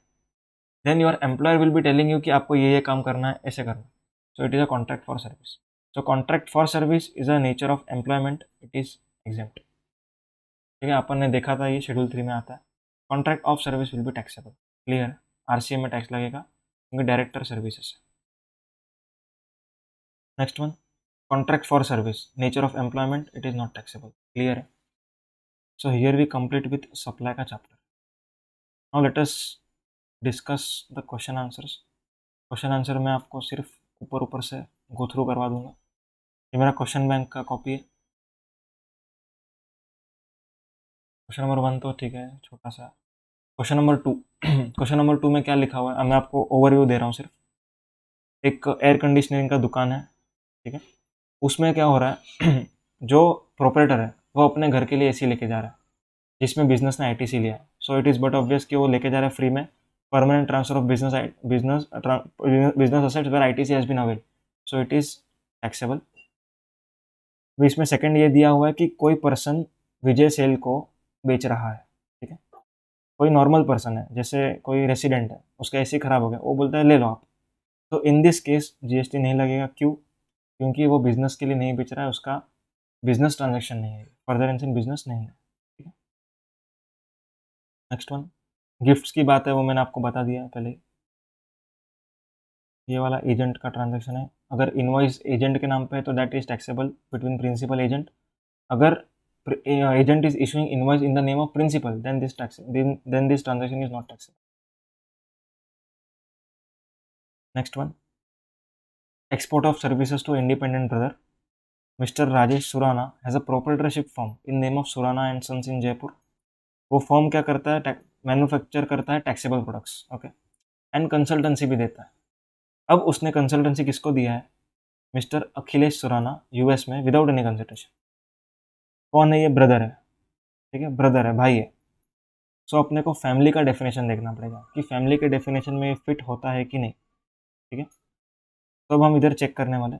then your employer will be telling you कि आपको ये काम करना है, ऐसे करना है। So it is a contract for service. So contract for service is a nature of employment, it is exempt, ठीक है। अपन ने देखा था ये शेड्यूल 3 में आता है। Contract of service will be taxable, clear है। आरसीएम में टैक्स लगेगा क्योंकि डायरेक्टर सर्विसेज है। Next one, contract for service, nature of employment, it is not taxable, clear है। So here we complete with supply का chapter. Now let us discuss the question answers. Question answer मैं आपको सिर्फ ऊपर ऊपर से go through करवा दूंगा। ये मेरा क्वेश्चन बैंक का कॉपी है। क्वेश्चन नंबर 1 तो ठीक है, छोटा सा। क्वेश्चन नंबर 2, क्वेश्चन नंबर 2 में क्या लिखा हुआ है, अब मैं आपको ओवरव्यू दे रहा हूँ सिर्फ। एक एयर कंडीशनिंग का दुकान है, ठीक है। उसमें क्या हो रहा है जो प्रोपरेटर है वो अपने घर के लिए एसी लेके जा रहा है जिसमें बिजनेस ने आईटीसी लिया है। So it is but obvious कि वो लेके जा रहा है फ्री में, permanent transfer of business business assets where ITC has been avail, so it is taxable. तो इसमें सेकंड ये दिया हुआ है कि कोई पर्सन विजय सेल को बेच रहा है, ठीक है। कोई नॉर्मल पर्सन है, जैसे कोई रेसिडेंट है, उसका एसी खराब हो गया, वो बोलता है ले लो आप, तो इन दिस केस जीएसटी नहीं लगेगा। क्यों? क्योंकि वो बिजनेस के लिए नहीं बेच रहा है, उसका बिजनेस ट्रांजैक्शन नहीं है, फर्दर इन बिजनेस नहीं है, ठीक है। नेक्स्ट वन, गिफ्ट्स की बात है, वो मैंने आपको बता दिया है पहले। ये वाला एजेंट का ट्रांजैक्शन है, अगर इनवॉइस एजेंट के नाम पे है तो that is taxable between principal agent. अगर agent is issuing invoice in the name of principal then this transaction is not taxable. Next one, export of services to independent brother mister Rajesh Surana has a proprietorship firm in name of Surana and sons in Jaipur. वो firm क्या करता है? Manufacture करता है taxable products, okay, and consultancy भी देता है। अब उसने कंसल्टेंसी किसको दिया है? मिस्टर अखिलेश सुराना, यूएस में, विदाउट एनी कंसल्टेशन। कौन है ये? ब्रदर है, ठीक है, ब्रदर है, भाई है। सो अपने को फैमिली का डेफिनेशन देखना पड़ेगा कि फैमिली के डेफिनेशन में फिट होता है कि नहीं, ठीक है। तो अब हम इधर चेक करने वाले,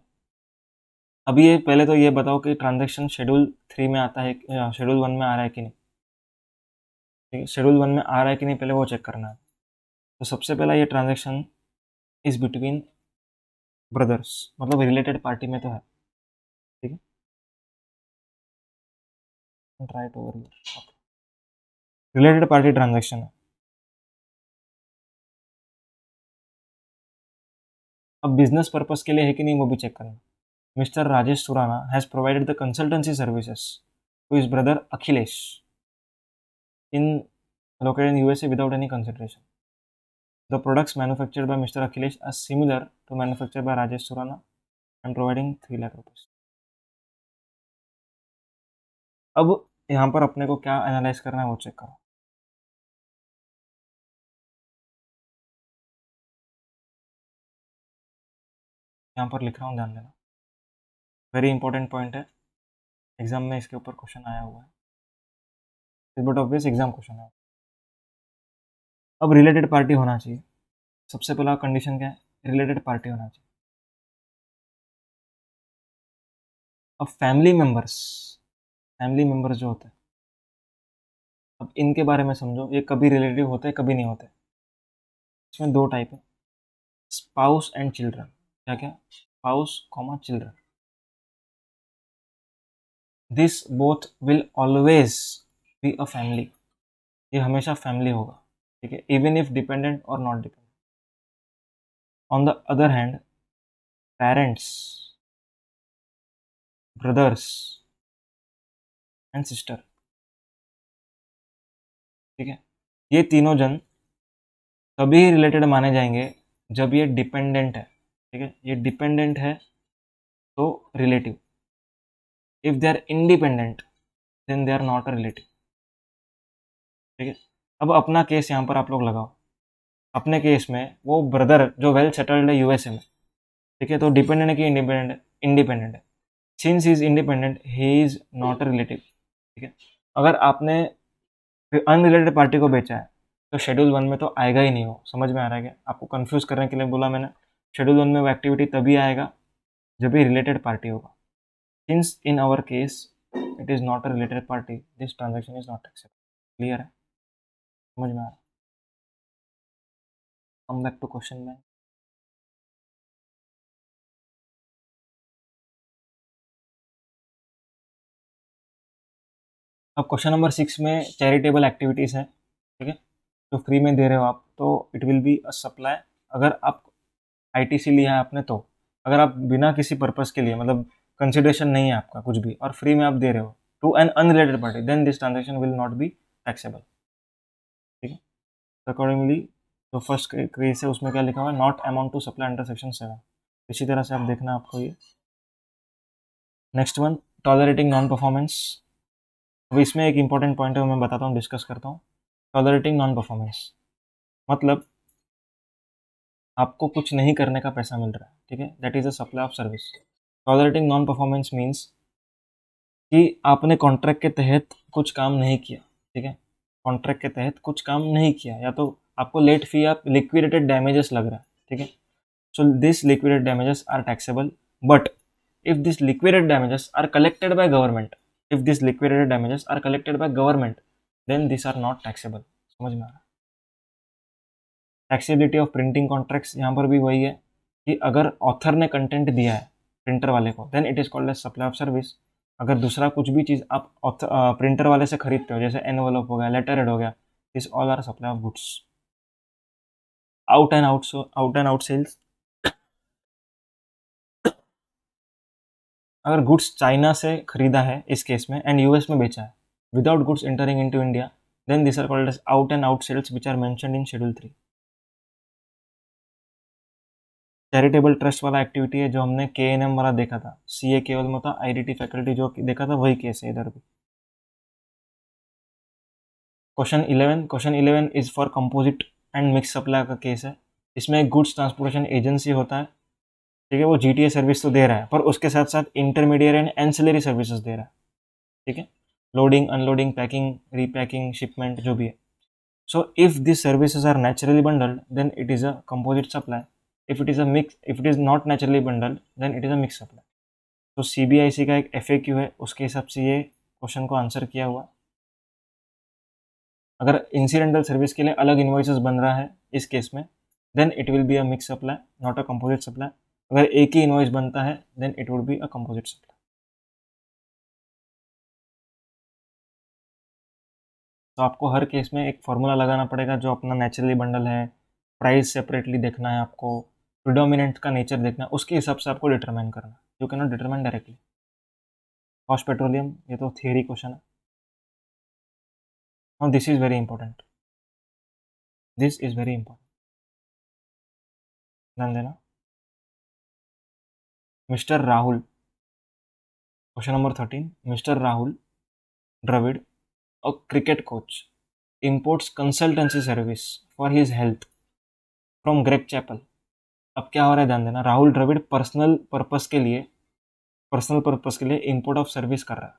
अभी ये पहले तो ये बताओ कि ट्रांजैक्शन शेड्यूल 3 में आता है, शेड्यूल 1 में आ रहा है कि नहीं। ठीक है, शेड्यूल 1 में आ रहा है कि नहीं पहले वो चेक करना है। तो सबसे पहला ये ट्रांजैक्शन इज बिटवीन ब्रदर्स, मतलब रिलेटेड पार्टी में तो है। ठीक है, right over related party transaction है। अब बिजनेस पर्पस के लिए है कि नहीं वो भी चेक करना। Mister Rajesh Surana has provided the consultancy services to his brother Akhilesh in located in USA without any consideration. The products manufactured by Mr. Akhilesh are similar to manufactured by Rajesh Surana and providing 3 lakh rupees. अब यहाँ पर अपने को क्या analyse करना है वो check करो। यहाँ पर लिख रहा हूँ, ध्यान देना, वेरी इंपॉर्टेंट पॉइंट है, एग्जाम में इसके ऊपर क्वेश्चन आया हुआ है, बट ऑब्वियस एग्जाम क्वेश्चन है। अब रिलेटेड पार्टी होना चाहिए, सबसे पहला कंडीशन क्या है, रिलेटेड पार्टी होना चाहिए। अब फैमिली मेंबर्स जो होते हैं, अब इनके बारे में समझो, ये कभी रिलेटिव होते हैं कभी नहीं होते। इसमें 2 टाइप है, स्पाउस एंड चिल्ड्रन। क्या क्या, spouse comma children. This both will always be a family, ये हमेशा फैमिली होगा। ठीक है, इवन इफ डिपेंडेंट और not dependent. On the other hand, parents, brothers and sister, ठीक है, ये तीनों जन तभी रिलेटेड माने जाएंगे जब ये डिपेंडेंट है। ठीक है, ये डिपेंडेंट है तो relative, if they are independent then they are not a relative. ठीक है, अब अपना केस यहाँ पर आप लोग लगाओ। अपने केस में वो ब्रदर जो वेल सेटल्ड है यूएसए में, ठीक है, तो डिपेंडेंट है कि इंडिपेंडेंट है, इंडिपेंडेंट है। Since he is independent he is not a relative. ठीक है, अगर आपने अनरिलेटेड पार्टी को बेचा है तो शेड्यूल 1 में तो आएगा ही नहीं, वो समझ में आ रहा है क्या, आपको कंफ्यूज करने के लिए बोला मैंने। शेड्यूल 1 में वो एक्टिविटी तभी आएगा जब भी रिलेटेड पार्टी होगा। Since in our case it is not a related party, this transaction is not except. Clear है, समझ में आ रहा है। कम बैक टू क्वेश्चन में। अब क्वेश्चन नंबर 6 में चैरिटेबल एक्टिविटीज़ है। ठीक है, तो फ्री में दे रहे हो आप तो it will be a supply. अगर आप आईटीसी लिया है आपने तो, अगर आप बिना किसी पर्पस के लिए, मतलब कंसिडरेशन नहीं है आपका कुछ भी, और फ्री में आप दे रहे हो to an unrelated party, then this transaction will not be taxable. ठीक है, अकॉर्डिंगली जो फर्स्ट केस है उसमें क्या लिखा हुआ है, not amount to supply under section 7। इसी तरह से आप देखना आपको ये। Next one, tolerating non performance. अब इसमें एक इंपॉर्टेंट पॉइंट है, मैं बताता हूँ, डिस्कस करता हूँ। टॉलरेटिंग नॉन परफॉर्मेंस मतलब आपको कुछ नहीं करने का पैसा मिल रहा है। ठीक है, that is a supply of service. Tolerating non performance means कि आपने कॉन्ट्रैक्ट के तहत कुछ काम नहीं किया। ठीक है, कॉन्ट्रैक्ट के तहत कुछ काम नहीं किया, या तो आपको लेट फी या लिक्विडेटेड डैमेजेस लग रहा है। ठीक है, so this liquidated damages are taxable, but if these liquidated damages are collected by government, if these liquidated damages are collected by government, then these are not taxable। समझ में आ रहा है। टैक्सेबिलिटी ऑफ प्रिंटिंग कॉन्ट्रैक्ट्स, यहाँ पर भी वही है कि अगर ऑथर ने कंटेंट दिया है प्रिंटर वाले को, then it is called as supply of service. अगर दूसरा कुछ भी चीज़ आप प्रिंटर वाले से खरीदते हो, जैसे एनवलप हो गया, लेटर हेड हो गया, this all are supply of goods. Out and out sales, अगर गुड्स चाइना से खरीदा है इस केस में एंड यूएस में बेचा है without goods entering into India, then this are called as out and out sales which are mentioned in schedule 3। Charitable trust वाला एक्टिविटी है जो हमने केएनएम वाला देखा था, सीए केवल में था, आईडीटी फैकल्टी जो देखा था वही केस है इधर भी। Question 11 is for composite and mix supply का केस है। इसमें एक गुड्स ट्रांसपोर्टेशन एजेंसी होता है। ठीक है, वो जीटीए सर्विस तो दे रहा है पर उसके साथ साथ इंटरमीडिएट एंड एंसिलरी सर्विसेज दे रहा है। ठीक है, loading, unloading, packing, repacking, shipment, जो भी है। So if these services are naturally bundled, then it is a composite supply. If it is not naturally bundled, then it is a mixed supply. तो CBIC का एक FAQ है, उसके हिसाब से ये क्वेश्चन को आंसर किया हुआ। अगर इंसिडेंटल सर्विस के लिए अलग इन्वॉइसेस बन रहा है इस केस में, then it will be a mix supply, not a composite supply. अगर एक ही इन्वॉइस बनता है then it would be a composite supply. तो आपको हर केस में एक फॉर्मूला लगाना पड़ेगा, जो अपना नेचुरली बंडल है, प्राइस सेपरेटली देखना है आपको, प्रिडोमिनेंट का नेचर देखना है, उसके हिसाब से आपको डिटरमाइन करना है। You can not determine directly. Cost petroleum, ये तो थियरी क्वेश्चन है। हाँ, this is very important, this is very important, ध्यान देना। Mister Rahul, question number 13, mister Rahul Dravid, a cricket coach, imports consultancy service for his health from Greg Chappell। अब क्या हो रहा है, ध्यान देना। राहुल द्रविड़ पर्सनल पर्पस के लिए इंपोर्ट ऑफ सर्विस कर रहा है,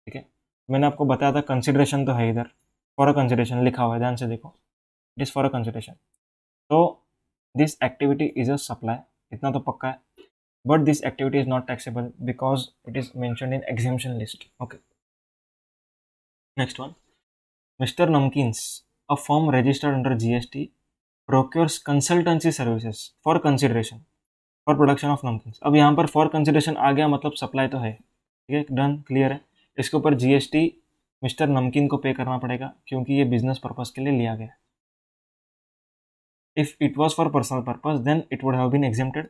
ठीक है। मैंने आपको बताया था कंसिडरेशन तो है इधर, फॉर अ कंसिडरेशन लिखा हुआ है, ध्यान से देखो, it is for a consideration. तो this activity is a supply, इतना तो पक्का है, but this activity is not taxable because it is mentioned in exemption list. Okay, next one, Mr. Namkins, a firm registered under GST, procures consultancy services for consideration for production of namkins। अब यहाँ पर for consideration आ गया, मतलब supply तो है, ठीक है, done, clear है। इसके ऊपर GST मिस्टर नमकीन को पे करना पड़ेगा, क्योंकि ये बिजनेस पर्पज के लिए लिया गया। If it was for personal purpose then it would have been exempted,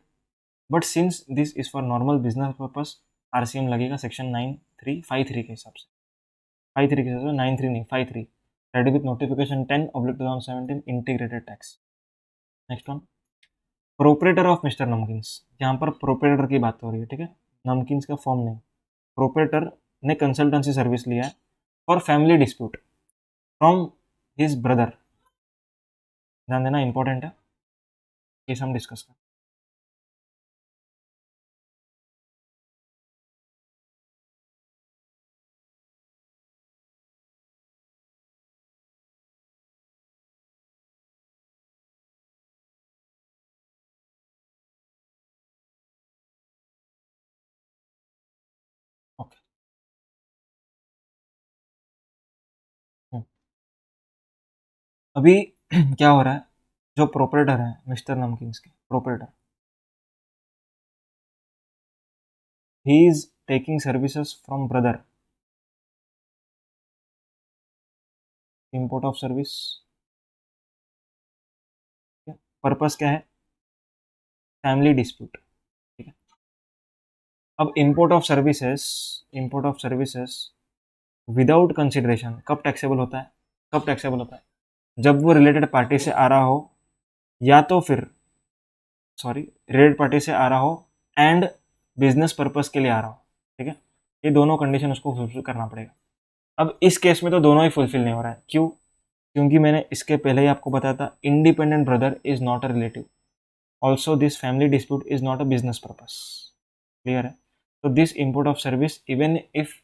but since this is for normal business purpose, RCM लगेगा सेक्शन 9353 के हिसाब से, 53 के हिसाब से, 93 नहीं 53, ready with notification 10/2017 integrated tax। Next one, proprietor of mister namkeens, यहाँ पर प्रोपरेटर की बात हो रही है, ठीक है, नमकीन्स का फॉर्म नहीं। प्रोपरेटर ने कंसल्टेंसी सर्विस लिया है for family dispute from his brother, ध्यान देना, इंपॉर्टेंट है, केस हम डिस्कस करें। ओके, अभी क्या हो रहा है, जो प्रोपरेटर है मिस्टर नमकीन्स के proprietor, he is taking services from brother, import of service, purpose क्या है, फैमिली डिस्प्यूट, ठीक है। अब import of services without consideration कब टैक्सेबल होता है, कब टैक्सेबल होता है, जब वो रिलेटेड पार्टी से आ रहा हो, या तो फिर सॉरी, रिलेटेड पार्टी से आ रहा हो एंड बिजनेस पर्पस के लिए आ रहा हो, ठीक है। ये दोनों कंडीशन उसको फुलफिल करना पड़ेगा। अब इस केस में तो दोनों ही फुलफिल नहीं हो रहा है, क्यों, क्योंकि मैंने इसके पहले ही आपको बताया था, independent brother is not a relative, also this family dispute is not a business purpose, clear है। तो this import of service even if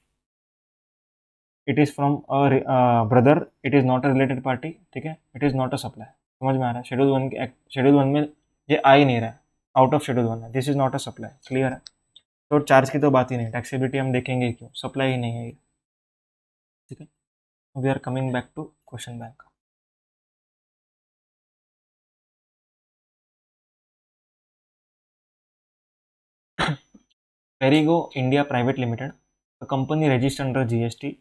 it is from brother, it is not a related party, ठीक है, it is not a supply. समझ में आ रहा है, schedule 1 में ये आ ही नहीं रहा है, आउट ऑफ शेड्यूल 1 है, this is not a supply, clear है। तो चार्ज की तो बात ही नहीं, टैक्सेबिलिटी हम देखेंगे ही क्यों, सप्लाई ही नहीं है ये, ठीक है। We are coming back to question bank. Perrigo India private limited, a company registered under GST,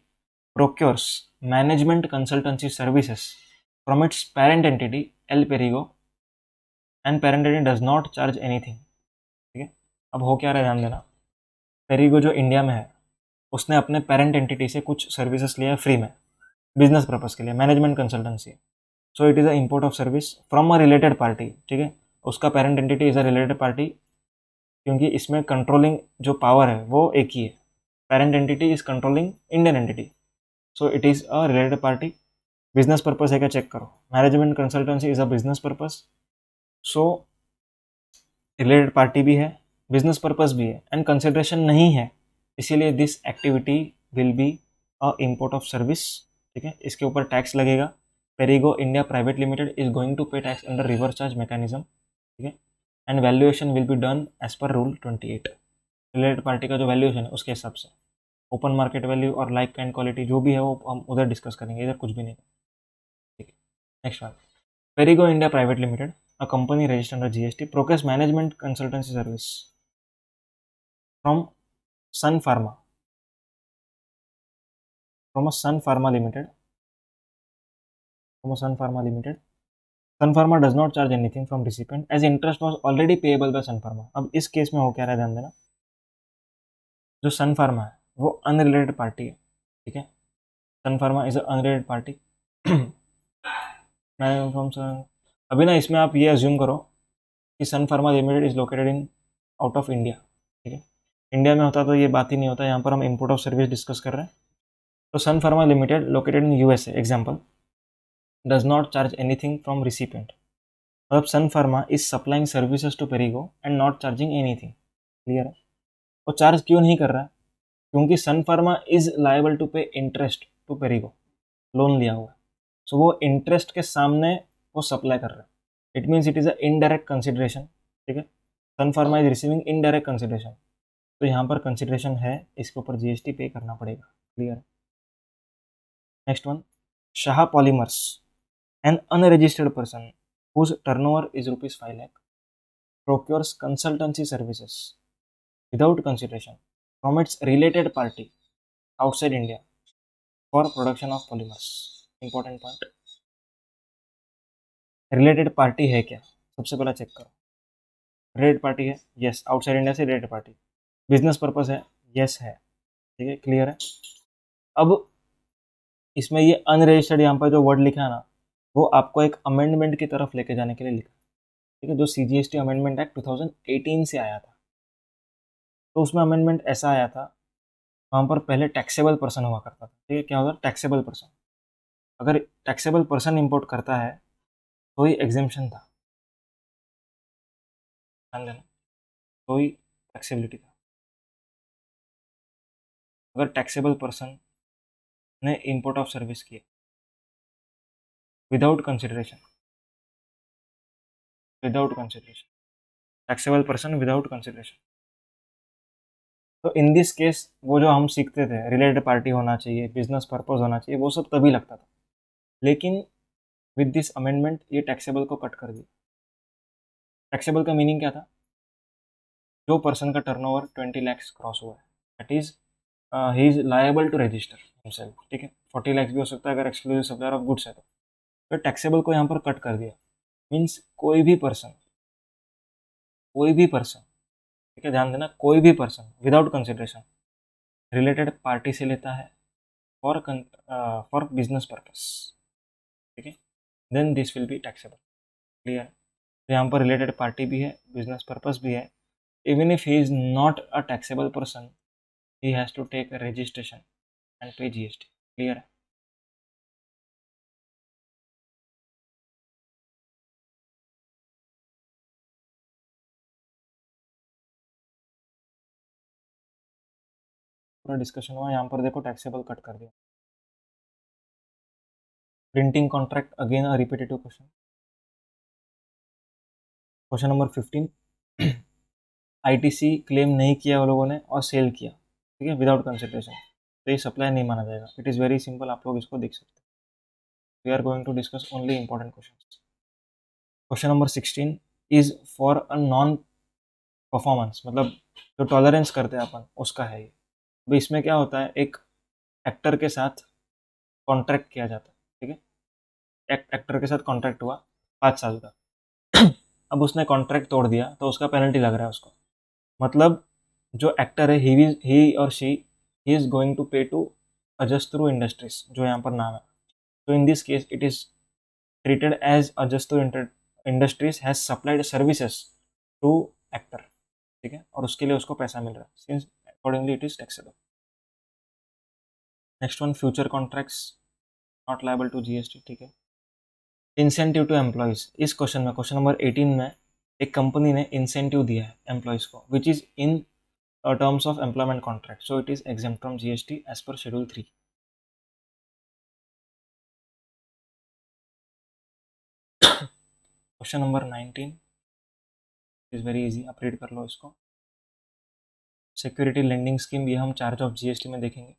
procures management consultancy services from its parent entity El Perigo, and parent entity does not charge anything, ठीक है। अब हो क्या रहा है, ध्यान देना। पेरिगो जो इंडिया में है, उसने अपने पेरेंट एंटिटी से कुछ सर्विसेज लिया है फ्री में, बिजनेस पर्पस के लिए, management consultancy. So it is a import of service from a related party, ठीक है। उसका parent entity is a related party, क्योंकि इसमें कंट्रोलिंग जो पावर है वो एक ही है, parent entity is controlling Indian entity, so it is a related party. Business purpose है क्या, चेक करो, management consultancy is a business purpose, so related party भी है, बिजनेस पर्पस भी है, एंड कंसिडरेशन नहीं है, इसीलिए this activity will be a import of service, ठीक है। इसके ऊपर टैक्स लगेगा। Perrigo India private limited is going to pay tax under reverse charge mechanism, ठीक है, and valuation will be done as per rule 28। Related party का जो valuation है उसके हिसाब से, ओपन मार्केट वैल्यू और लाइक काइंड क्वालिटी जो भी है वो हम उधर डिस्कस करेंगे, इधर कुछ भी नहीं। ठीक है, next one. Perrigo India private limited, a company registered under GST, procures management consultancy service from Sun Pharma, from a Sun Pharma limited, from a Sun Pharma limited. Sun Pharma does not charge anything from recipient as interest was already payable by Sun Pharma. अब इस case में हो क्या रहा है, ध्यान देना, जो सन फार्मा है वो अनरिलेटेड पार्टी है। ठीक है, Sun Pharma is unrelated party. From Sun, अभी ना इसमें आप ये अज्यूम करो कि Sun Pharma limited is located in out of India. ठीक है, इंडिया में होता तो ये बात ही नहीं होता, यहाँ पर हम इम्पोर्ट ऑफ सर्विस डिस्कस कर रहे हैं। तो Sun Pharma limited located in USA example, does not charge anything from recipient. मतलब Sun Pharma is supplying services to Perrigo and not charging anything. Clear है? वो चार्ज क्यों नहीं कर रहा है? क्योंकि Sun Pharma is liable to pay interest to Perrigo, loan लिया हुआ है, सो वो इंटरेस्ट के सामने वो सप्लाई कर रहा है। It means it is a indirect consideration. ठीक है, Sun Pharma is receiving indirect consideration, तो यहाँ पर कंसिडरेशन है, इसके ऊपर जीएसटी पे करना पड़ेगा। क्लियर है? Next one, Shah polymers, N unregistered person whose turnover is rupees 5 lakh procures consultancy services without consideration from its related party outside India for production of polymers. Important point, related party है क्या, सबसे पहला check करो। Related party है, yes, outside India से related party. Business purpose है, yes है। ठीक है, क्लियर है? अब इसमें ये अनरजिस्टर्ड यहाँ पर जो वर्ड लिखा है ना, वो आपको एक अमेंडमेंट की तरफ लेके जाने के लिए लिखा। ठीक है, जो सीजीएसटी अमेंडमेंट एक्ट 2018 से आया था, तो उसमें अमेंडमेंट ऐसा आया था, वहाँ पर पहले टैक्सेबल पर्सन हुआ करता था। ठीक है, क्या होता है टैक्सेबल पर्सन, अगर टैक्सेबल पर्सन इंपोर्ट करता है तो ही एग्जेम्पशन था, ध्यान देना, तो ही टैक्सेबिलिटी था। अगर टैक्सेबल पर्सन ने इंपोर्ट ऑफ सर्विस किया without consideration, without consideration, taxable person without consideration, तो इन दिस केस वो जो हम सीखते थे रिलेटेड पार्टी होना चाहिए, बिजनेस पर्पज होना चाहिए, वो सब तभी लगता था। लेकिन विद दिस अमेंडमेंट ये टैक्सेबल को कट कर दिया। टैक्सेबल का मीनिंग क्या था? जो पर्सन का टर्नओवर 20 lakhs क्रॉस हुआ है, that is he is liable to register himself. ठीक है, 40 lakhs भी हो सकता है अगर एक्सक्लूसिव सप्लायर ऑफ गुड्स है तो टैक्सेबल को यहाँ पर कट कर दिया। मीन्स कोई भी पर्सन, कोई भी पर्सन, ठीक है, ध्यान देना, कोई भी person without consideration related party से लेता है फॉर फॉर बिजनेस पर्पस, ठीक है, then this will be taxable. Clear? तो यहाँ पर रिलेटेड पार्टी भी है, बिजनेस पर्पस भी है, even if he is not a taxable person, he has to take a registration and pay GST. Clear है? पूरा डिस्कशन हुआ, यहाँ पर देखो टैक्सेबल कट कर दिया। Printing contract, again a repetitive question. Question number 15, ITC claim नहीं किया वो लोगों ने और सेल किया, ठीक है, विदाउट कंसिडरेशन, तो ये सप्लाई नहीं माना जाएगा। इट इज़ वेरी सिंपल, आप लोग इसको देख सकते हैं। We are going to discuss only important question. Question number 16 is for a non performance, मतलब जो टॉलरेंस करते हैं अपन उसका है ये। अभी इसमें क्या होता है, एक एक्टर के साथ कॉन्ट्रैक्ट किया जाता है, ठीक है, एक्टर के साथ कॉन्ट्रैक्ट हुआ 5 साल का। अब उसने कॉन्ट्रैक्ट तोड़ दिया तो उसका पेनल्टी लग रहा है उसको। मतलब जो एक्टर है ही और she he is going to pay to Ajastro industries, जो यहाँ पर नाम है। तो in this case it is treated as Ajastro industries has supplied services to actor, ठीक है, और उसके लिए उसको पैसा मिल रहा है, since accordingly it is taxable. Next one, future contracts not liable to GST, ठीक है। इंसेंटिव टू एम्प्लॉयज, इस क्वेश्चन में, क्वेश्चन नंबर 18 में एक कंपनी ने इंसेंटिव दिया है एम्प्लॉयज को, which is in terms of employment contract, so it is exempt from GST as per schedule 3। Question number 19 is very easy, आप रीड कर लो इसको। सिक्योरिटी लेंडिंग स्कीम, ये हम चार्ज ऑफ जीएसटी में देखेंगे।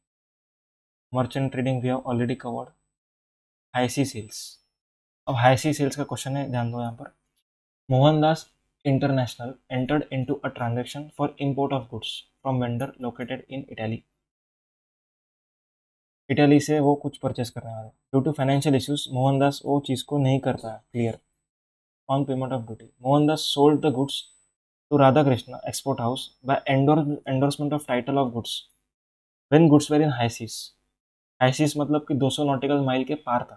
Merchant trading we have already covered. High sea sales, अब high sea sales का क्वेश्चन है, ध्यान दो यहाँ पर। Mohandas international entered into a transaction for import of goods from vendor located in Italy. Italy से वो कुछ परचेस करने वाले, due to financial issues Mohandas वो चीज़ को नहीं कर पाया clear. On payment of duty Mohandas sold the goods to Radha Krishna export house by endorsement of title of goods when goods were in high seas. High seas मतलब कि 200 नॉटिकल माइल के पार था,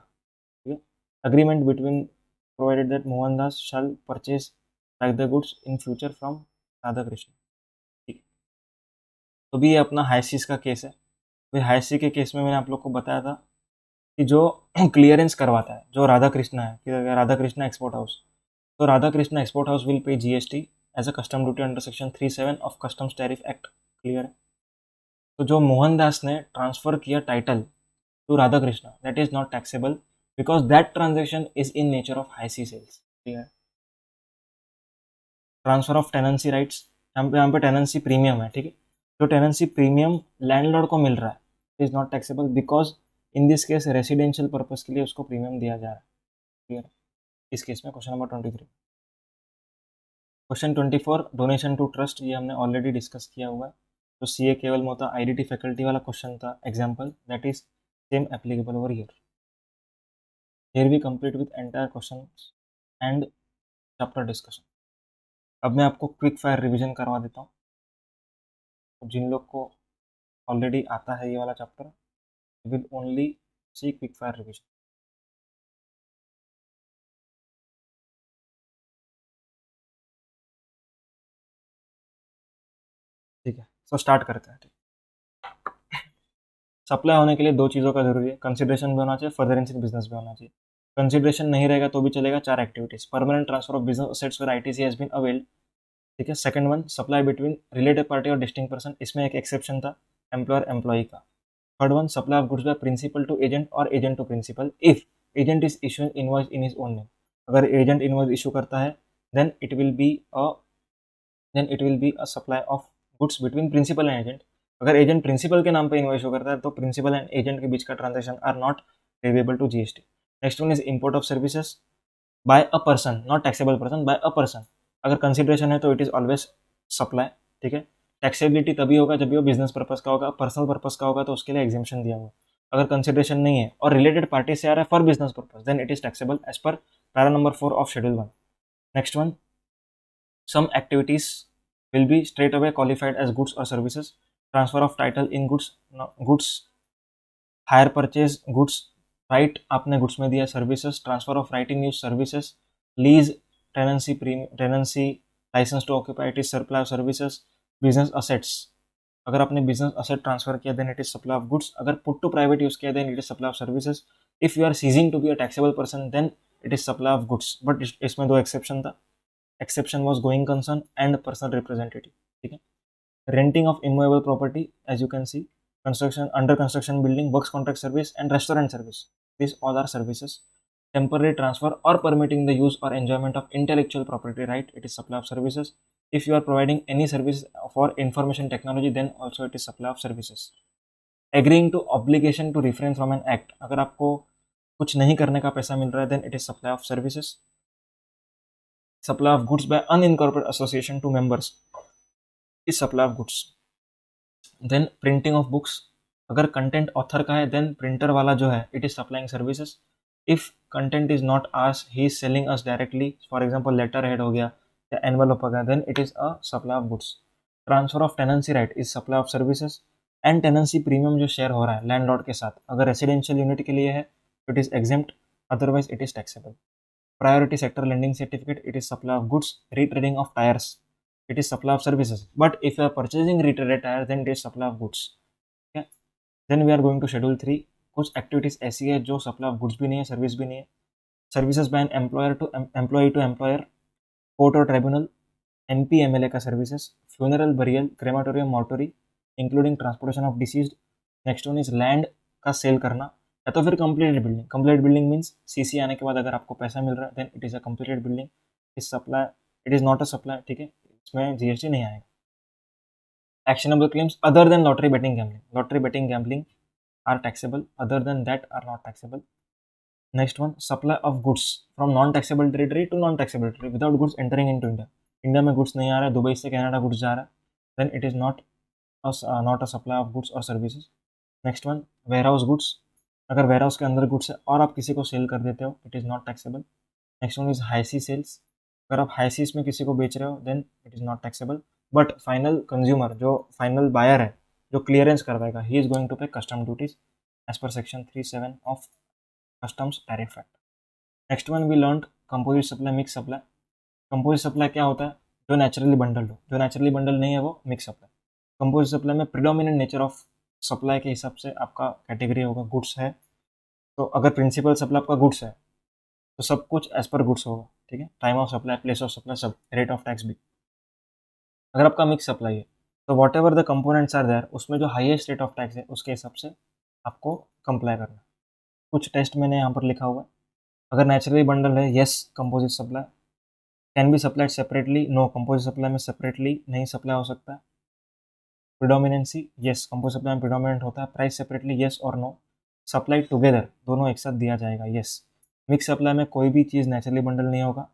ठीक है। Agreement between provided that Mohandas shall purchase like the goods in future from Radha Krishna, ठीक है। तो भी ये अपना हाईसीस का केस है। फिर हाईसी के केस में मैंने आप लोग को बताया था कि जो क्लियरेंस करवाता है जो राधा कृष्णा है, कि राधा कृष्णा एक्सपोर्ट हाउस, तो Radha Krishna export house will pay GST as a custom duty under section 37 of customs tariff act, clear है। तो जो मोहनदास ने ट्रांसफर किया title to Radha Krishna, that is not taxable because that transaction is in nature of high sea sales, clear. Transfer of tenancy rights, यहाँ पे tenancy premium है, ठीक है। जो टेनेंसी प्रीमियम लैंडलॉर्ड को मिल रहा है is not taxable because in this case residential purpose के लिए उसको प्रीमियम दिया जा रहा है, क्लियर। इस केस में question number 23। Question 24 donation to trust, ये हमने ऑलरेडी डिस्कस किया हुआ है। तो CA Keval Mota IDT faculty वाला क्वेश्चन था example, that is same applicable over here. Here we complete with entire question and chapter discussion. अब मैं आपको क्विक फायर रिवीजन करवा देता हूँ। तो जिन लोग को ऑलरेडी आता है ये वाला chapter, will only see quick fire revision, ठीक है। सो स्टार्ट करते हैं, ठीक। सप्लाई होने के लिए दो चीज़ों का जरूरी है, कंसिडरेशन भी होना चाहिए, फर्दरेंस इन बिजनेस भी होना चाहिए। कंसिडरेशन नहीं रहेगा तो भी चलेगा, चार activities, permanent transfer of business assets where ITC has been availed, ठीक है। Second one, supply between related party और डिस्टिंक्ट पर्सन, इसमें एक एक्सेप्शन था एम्प्लॉयर एम्प्लॉई का। Third one, supply of goods by principal to agent और agent to principal if agent is issuing invoice in his own name. अगर agent invoice issue करता है then it will be a supply of goods between principal and agent. अगर agent principal के नाम पे invoice show करता है तो प्रिंसिपल एंड एजेंट के बीच का transaction are not payable to GST. Next one is import of services by a person, not taxable person, by a person. अगर कंसिडरेशन है तो इट इज ऑलवेज सप्लाई, ठीक है। टैक्सेबिलिटी तभी होगा जब वो बिजनेस पर्पस का होगा, पर्सनल पर्पस का होगा तो उसके लिए एग्जेम्पशन दिया हुआ। अगर कंसिडरेशन नहीं है और रिलेटेड पार्टी से आ रहा है for business purpose then it is taxable as per para number 4 of schedule 1। Next one, some activities will be straight away qualified as goods or services. Transfer of title in goods, no, goods, hire purchase goods, right आपने goods में दिया, services, transfer of right in use services, lease, tenancy, license to occupy, it is supply of services, business assets, अगर आपने business asset transfer किया then it is supply of goods, अगर put to private use किया then it is supply of services, if you are ceasing to be a taxable person then it is supply of goods, but इसमें दो exception था, exception was going concern and personal representative, ठीक है। Renting of immovable property, as you can see, construction, under construction building, works contract service and restaurant service, this all are services. Temporary transfer और permitting the use और enjoyment of intellectual property right, it is supply of services. If you are providing any service for information technology then also it is supply of services. Agreeing to obligation to refrain from an act, अगर आपको कुछ नहीं करने का पैसा मिल रहा है then it is supply of services. Supply of goods by unincorporated association to members is supply of goods. Then printing of books, अगर कंटेंट ऑथर का है देन प्रिंटर वाला जो है it is supplying services. If content is not ours he is selling us directly, for example letter head हो गया या एनवलप हो गया then it is a supply of goods. Transfer of tenancy right is supply of services. And tenancy premium जो share हो रहा है landlord के साथ, अगर रेसिडेंशियल यूनिट के लिए है तो it is exempt, otherwise it is taxable. Priority sector lending certificate, it is supply of goods. Retreading of tires, it is supply of services. But if you are purchasing retreaded tire then it is supply of goods, okay। then we are going to schedule 3। कुछ activities ऐसी है जो supply of goods भी नहीं है, service भी नहीं है। Services by an employer to employ to employer, court और ट्रिब्यूनल, एनपीएमएलए का services, funeral burial, crematorium, mortuary, including transportation of deceased. Next one is land का सेल करना, या तो फिर completed building. Complete building means CC आने के बाद अगर आपको पैसा मिल रहा है then it is a completed building, is supply, it is not a supply, ठीक है, इसमें जीएसटी नहीं आएगा। Actionable claims other than lottery betting gambling. Lottery betting gambling are taxable. Other than that are not taxable. Next one, supply of goods from non-taxable territory to non-taxable territory without goods entering into India. India में goods नहीं आ रहा है, Dubai से Canada goods जा रहा है, then it is not a supply of goods और services. Next one, warehouse goods. अगर वेयर हाउस के अंदर गुड्स है और आप किसी को सेल कर देते हो, it is not taxable. Next one is high sea sales. अगर आप हाई सीज में किसी को बेच रहे हो, then it is not taxable. But final consumer, जो फाइनल बायर है, जो क्लियरेंस करवाएगा, he is going to pay custom duties as per section 37 of customs tariff act. Next one we learn composite supply, mix supply. Composite supply क्या होता है? जो naturally bundled हो. जो नेचुरली बंडल नहीं है वो मिक्स सप्लाई. कंपोजिट सप्लाई में प्रिडोमिनेंट नेचर ऑफ सप्लाई के हिसाब से आपका कैटेगरी होगा गुड्स है. तो अगर प्रिंसिपल सप्लाई आपका गुड्स है तो सब कुछ एज पर गुड्स होगा, ठीक है. Time of supply, place of supply, सब, रेट ऑफ टैक्स भी. अगर आपका मिक्स सप्लाई है तो whatever the components are there, उसमें जो हाईएस्ट रेट ऑफ टैक्स है उसके हिसाब से आपको कंप्लाई करना है. कुछ टेस्ट मैंने यहाँ पर लिखा हुआ है. अगर नेचुरली बंडल है, yes composite supply can be supplied separately. No, composite supply में सेपरेटली नहीं सप्लाई हो सकता है. प्रिडोमिनेंसी, येस कंपोजिट सप्लाई में प्रिडोमिनेंट होता है. प्राइस सेपरेटली, येस और नो. सप्लाई टुगेदर, दोनों एक साथ दिया जाएगा, येस. मिक्स सप्लाई में कोई भी चीज़ नेचुरली बंडल नहीं होगा,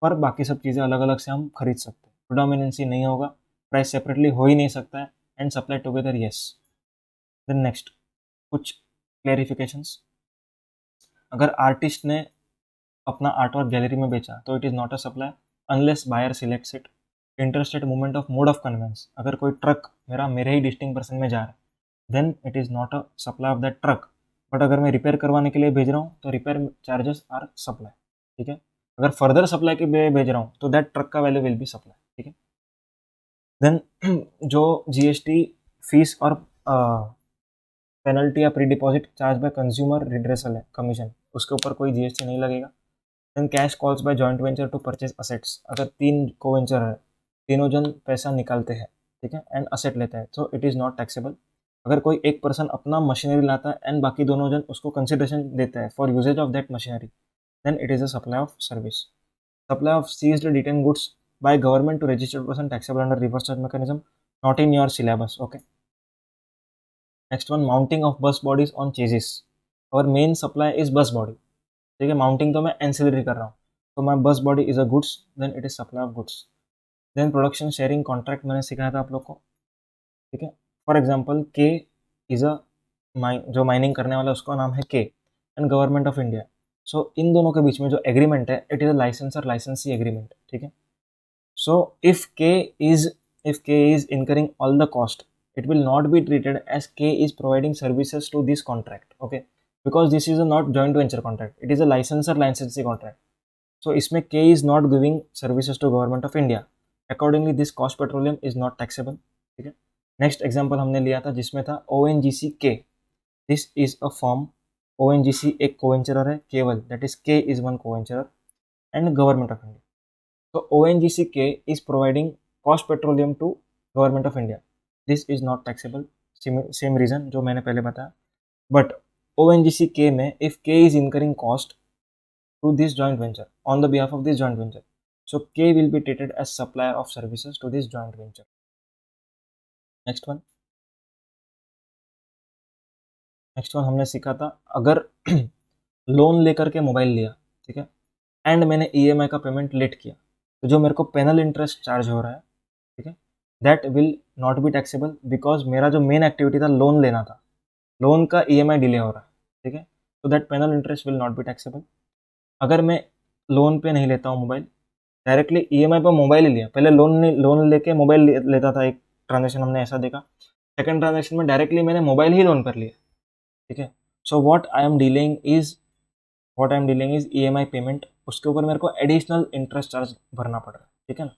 पर बाकी सब चीज़ें अलग अलग से हम खरीद सकते हैं. प्रिडोमिनेंसी नहीं होगा, प्राइस सेपरेटली हो ही नहीं सकता है, and supply together, yes. Then next, कुछ क्लेरिफिकेशंस. अगर आर्टिस्ट ने अपना आर्ट वर्क गैलरी में बेचा तो it is not a supply unless buyer selects it. Interstate movement of mode of conveyance. अगर कोई ट्रक मेरे ही डिस्टिंग पर्सन में जा रहा है, then it is not a supply of that truck. But अगर मैं रिपेयर करवाने के लिए भेज रहा हूँ तो रिपेयर चार्जेस आर सप्लाई, ठीक है. अगर फर्दर सप्लाई के लिए भेज रहा हूँ तो दैट ट्रक का वैल्यू विल बी सप्लाई, ठीक है. देन जो जीएसटी फीस और पेनल्टी या pre deposit charge by consumer redressal है, कमीशन, उसके ऊपर कोई जीएसटी नहीं लगेगा. Then cash calls by joint venture to purchase assets. अगर 3 को वेंचर है, तीनों जन पैसा निकालते हैं, ठीक है, एंड असेट लेता है, तो इट इज़ नॉट टैक्सेबल. अगर कोई एक पर्सन अपना मशीनरी लाता है एंड बाकी दोनों जन उसको कंसिडरेशन देता है for uses of that machinery, then it is a supply of service. Supply of seized detain goods by government to registered person taxable under reverse charge mechanism, not in your syllabus, okay. Next one, mounting of bus bodies on chassis. और main supply is bus body, ठीक है. Mounting तो मैं ancillary कर रहा हूँ, तो my bus body is a goods, then it is supply of goods. Then production sharing contract मैंने सिखाया था आप लोग को, ठीक है. For example, K is a जो माइनिंग करने वाला है उसका नाम है K, and government of India. So इन दोनों के बीच में जो एग्रीमेंट है, it is a licensor licensee agreement, ठीक है. So if K is incurring all the cost, it will not be treated as K is providing services to this contract, okay, because this is a not joint venture contract, it is a licensor licensee contract. So इसमें K is not giving services to government of India, accordingly this cost petroleum is not taxable, ठीक है. Next example हमने लिया था जिसमें था ONGC K. This is a form. ONGC एक coventurer है केवल, that is K is one coventurer and government of India. So ONGC-K is providing cost petroleum to government of India. This is not taxable. Same reason जो मैंने पहले बताया. But ONGC-K में if K is incurring cost to this joint venture on the behalf of this joint venture, so K will be treated as supplier of services to this joint venture. Next one. Next one हमने सीखा था, अगर loan लेकर के mobile लिया, ठीक है, and मैंने ईएमआई का पेमेंट लेट किया, तो जो मेरे को पेनल इंटरेस्ट चार्ज हो रहा है, ठीक है, that will not be taxable, because मेरा जो मेन एक्टिविटी था लोन लेना था, लोन का ईएमआई डिले हो रहा है, ठीक है. तो that penal interest will not be taxable. अगर मैं लोन पे नहीं लेता हूँ मोबाइल, डायरेक्टली ईएमआई पर मोबाइल ही लिया, पहले लोन लेके मोबाइल लेता था, एक ट्रांजेक्शन हमने ऐसा देखा. सेकंड ट्रांजेक्शन में डायरेक्टली मैंने मोबाइल ही लोन पर लिया, ठीक है. So what I am dealing is EMI payment, उसके ऊपर मेरे को एडिशनल इंटरेस्ट चार्ज भरना पड़ रहा है, ठीक है ना.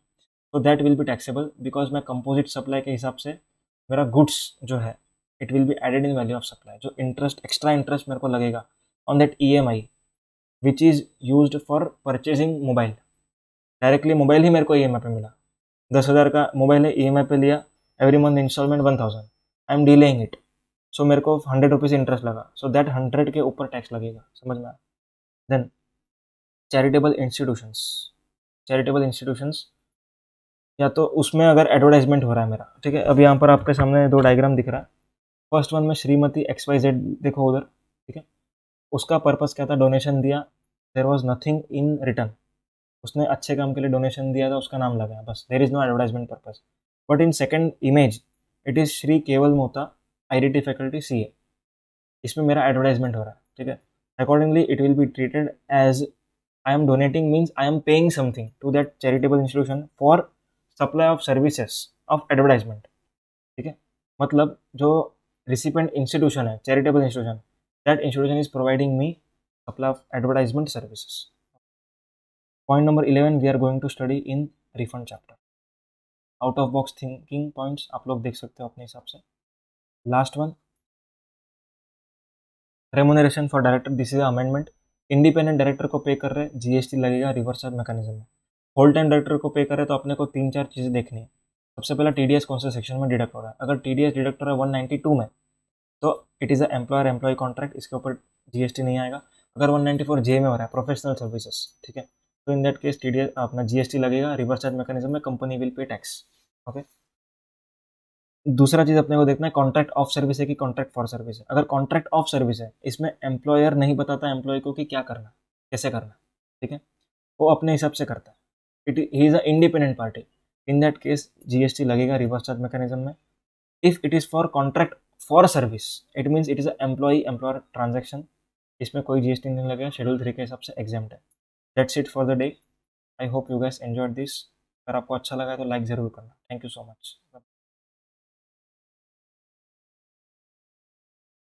तो that will be taxable because मैं कंपोजिट सप्लाई के हिसाब से मेरा गुड्स जो है it will be added in value of supply. जो इंटरेस्ट, एक्स्ट्रा इंटरेस्ट मेरे को लगेगा on that EMI which is used for purchasing mobile, directly mobile ही मेरे को ईएमआई पे मिला, 10,000 का मोबाइल है, ईएमआई पे लिया, every month installment 1,000, I am delaying it, so मेरे को 100 रुपीज़ इंटरेस्ट लगा, सो दैट 100 के ऊपर टैक्स लगेगा, समझ में आया. Then charitable institutions. Charitable institutions या तो उसमें अगर एडवर्टाइजमेंट हो रहा है मेरा, ठीक है। अब यहाँ पर आपके सामने दो डायग्राम दिख रहा है। फर्स्ट वन में श्रीमती एक्स वाई जेड, देखो उधर, ठीक है। उसका पर्पस क्या था, डोनेशन दिया, there was nothing in return, उसने अच्छे काम के लिए डोनेशन दिया था, उसका नाम लगाया, बस, there is no advertisement purpose. But in second image it is Shri Kewal Mota, IDT faculty CA, इसमें मेरा एडवर्टाइजमेंट हो रहा है, ठीक है। Accordingly it will be treated as I am donating, means I am paying something to that charitable institution for supply of services of advertisement, ठीक है। मतलब जो रिसिपेंट इंस्टीट्यूशन है, charitable institution, that institution is providing me supply of advertisement services. Point number 11 we are going to study in refund chapter. Out of box thinking points आप लोग देख सकते हो अपने हिसाब से। Last one, remuneration for director, this is amendment. Independent director को पे कर रहे हैं, जीएसटी लगेगा रिवर्स चार्ज मैकेनिज्म में। होल टाइम डायरेक्टर को पे कर रहे हैं तो अपने को 3-4 चीज़ें देखनी है। सबसे पहला टीडीएस कौन से सेक्शन में डिडक्ट हो रहा है, अगर टीडीएस डिडक्ट हो रहा है 192 में, तो it is a employer employee contract, इसके ऊपर जीएसटी नहीं आएगा। अगर 194 जे में हो रहा है, प्रोफेशनल सर्विसेज, ठीक है, तो इन दैट केस टीडीएस अपना जीएसटी लगेगा, रिवर्स चार्ज मैकेनिज्म में company will pay tax. Okay. दूसरा चीज अपने को देखना है, कॉन्ट्रैक्ट ऑफ सर्विस है कि कॉन्ट्रैक्ट फॉर सर्विस है। अगर कॉन्ट्रैक्ट ऑफ सर्विस है, इसमें एम्प्लॉयर नहीं बताता एम्प्लॉय को कि क्या करना, कैसे करना, ठीक है, वो अपने हिसाब से करता है। It he is a independent party, in that case GST लगेगा रिवर्स चार्ज मैकेनिज्म में। If it is for contract for service, it means it is a employee employer transaction, इसमें कोई जीएसटी नहीं लगेगा, शेड्यूल 3 के हिसाब से एग्जाम्प्ट है। That's it for the day. I hope you gas enjoyed this. अगर आपको अच्छा लगा तो लाइक जरूर करना। Thank you so much.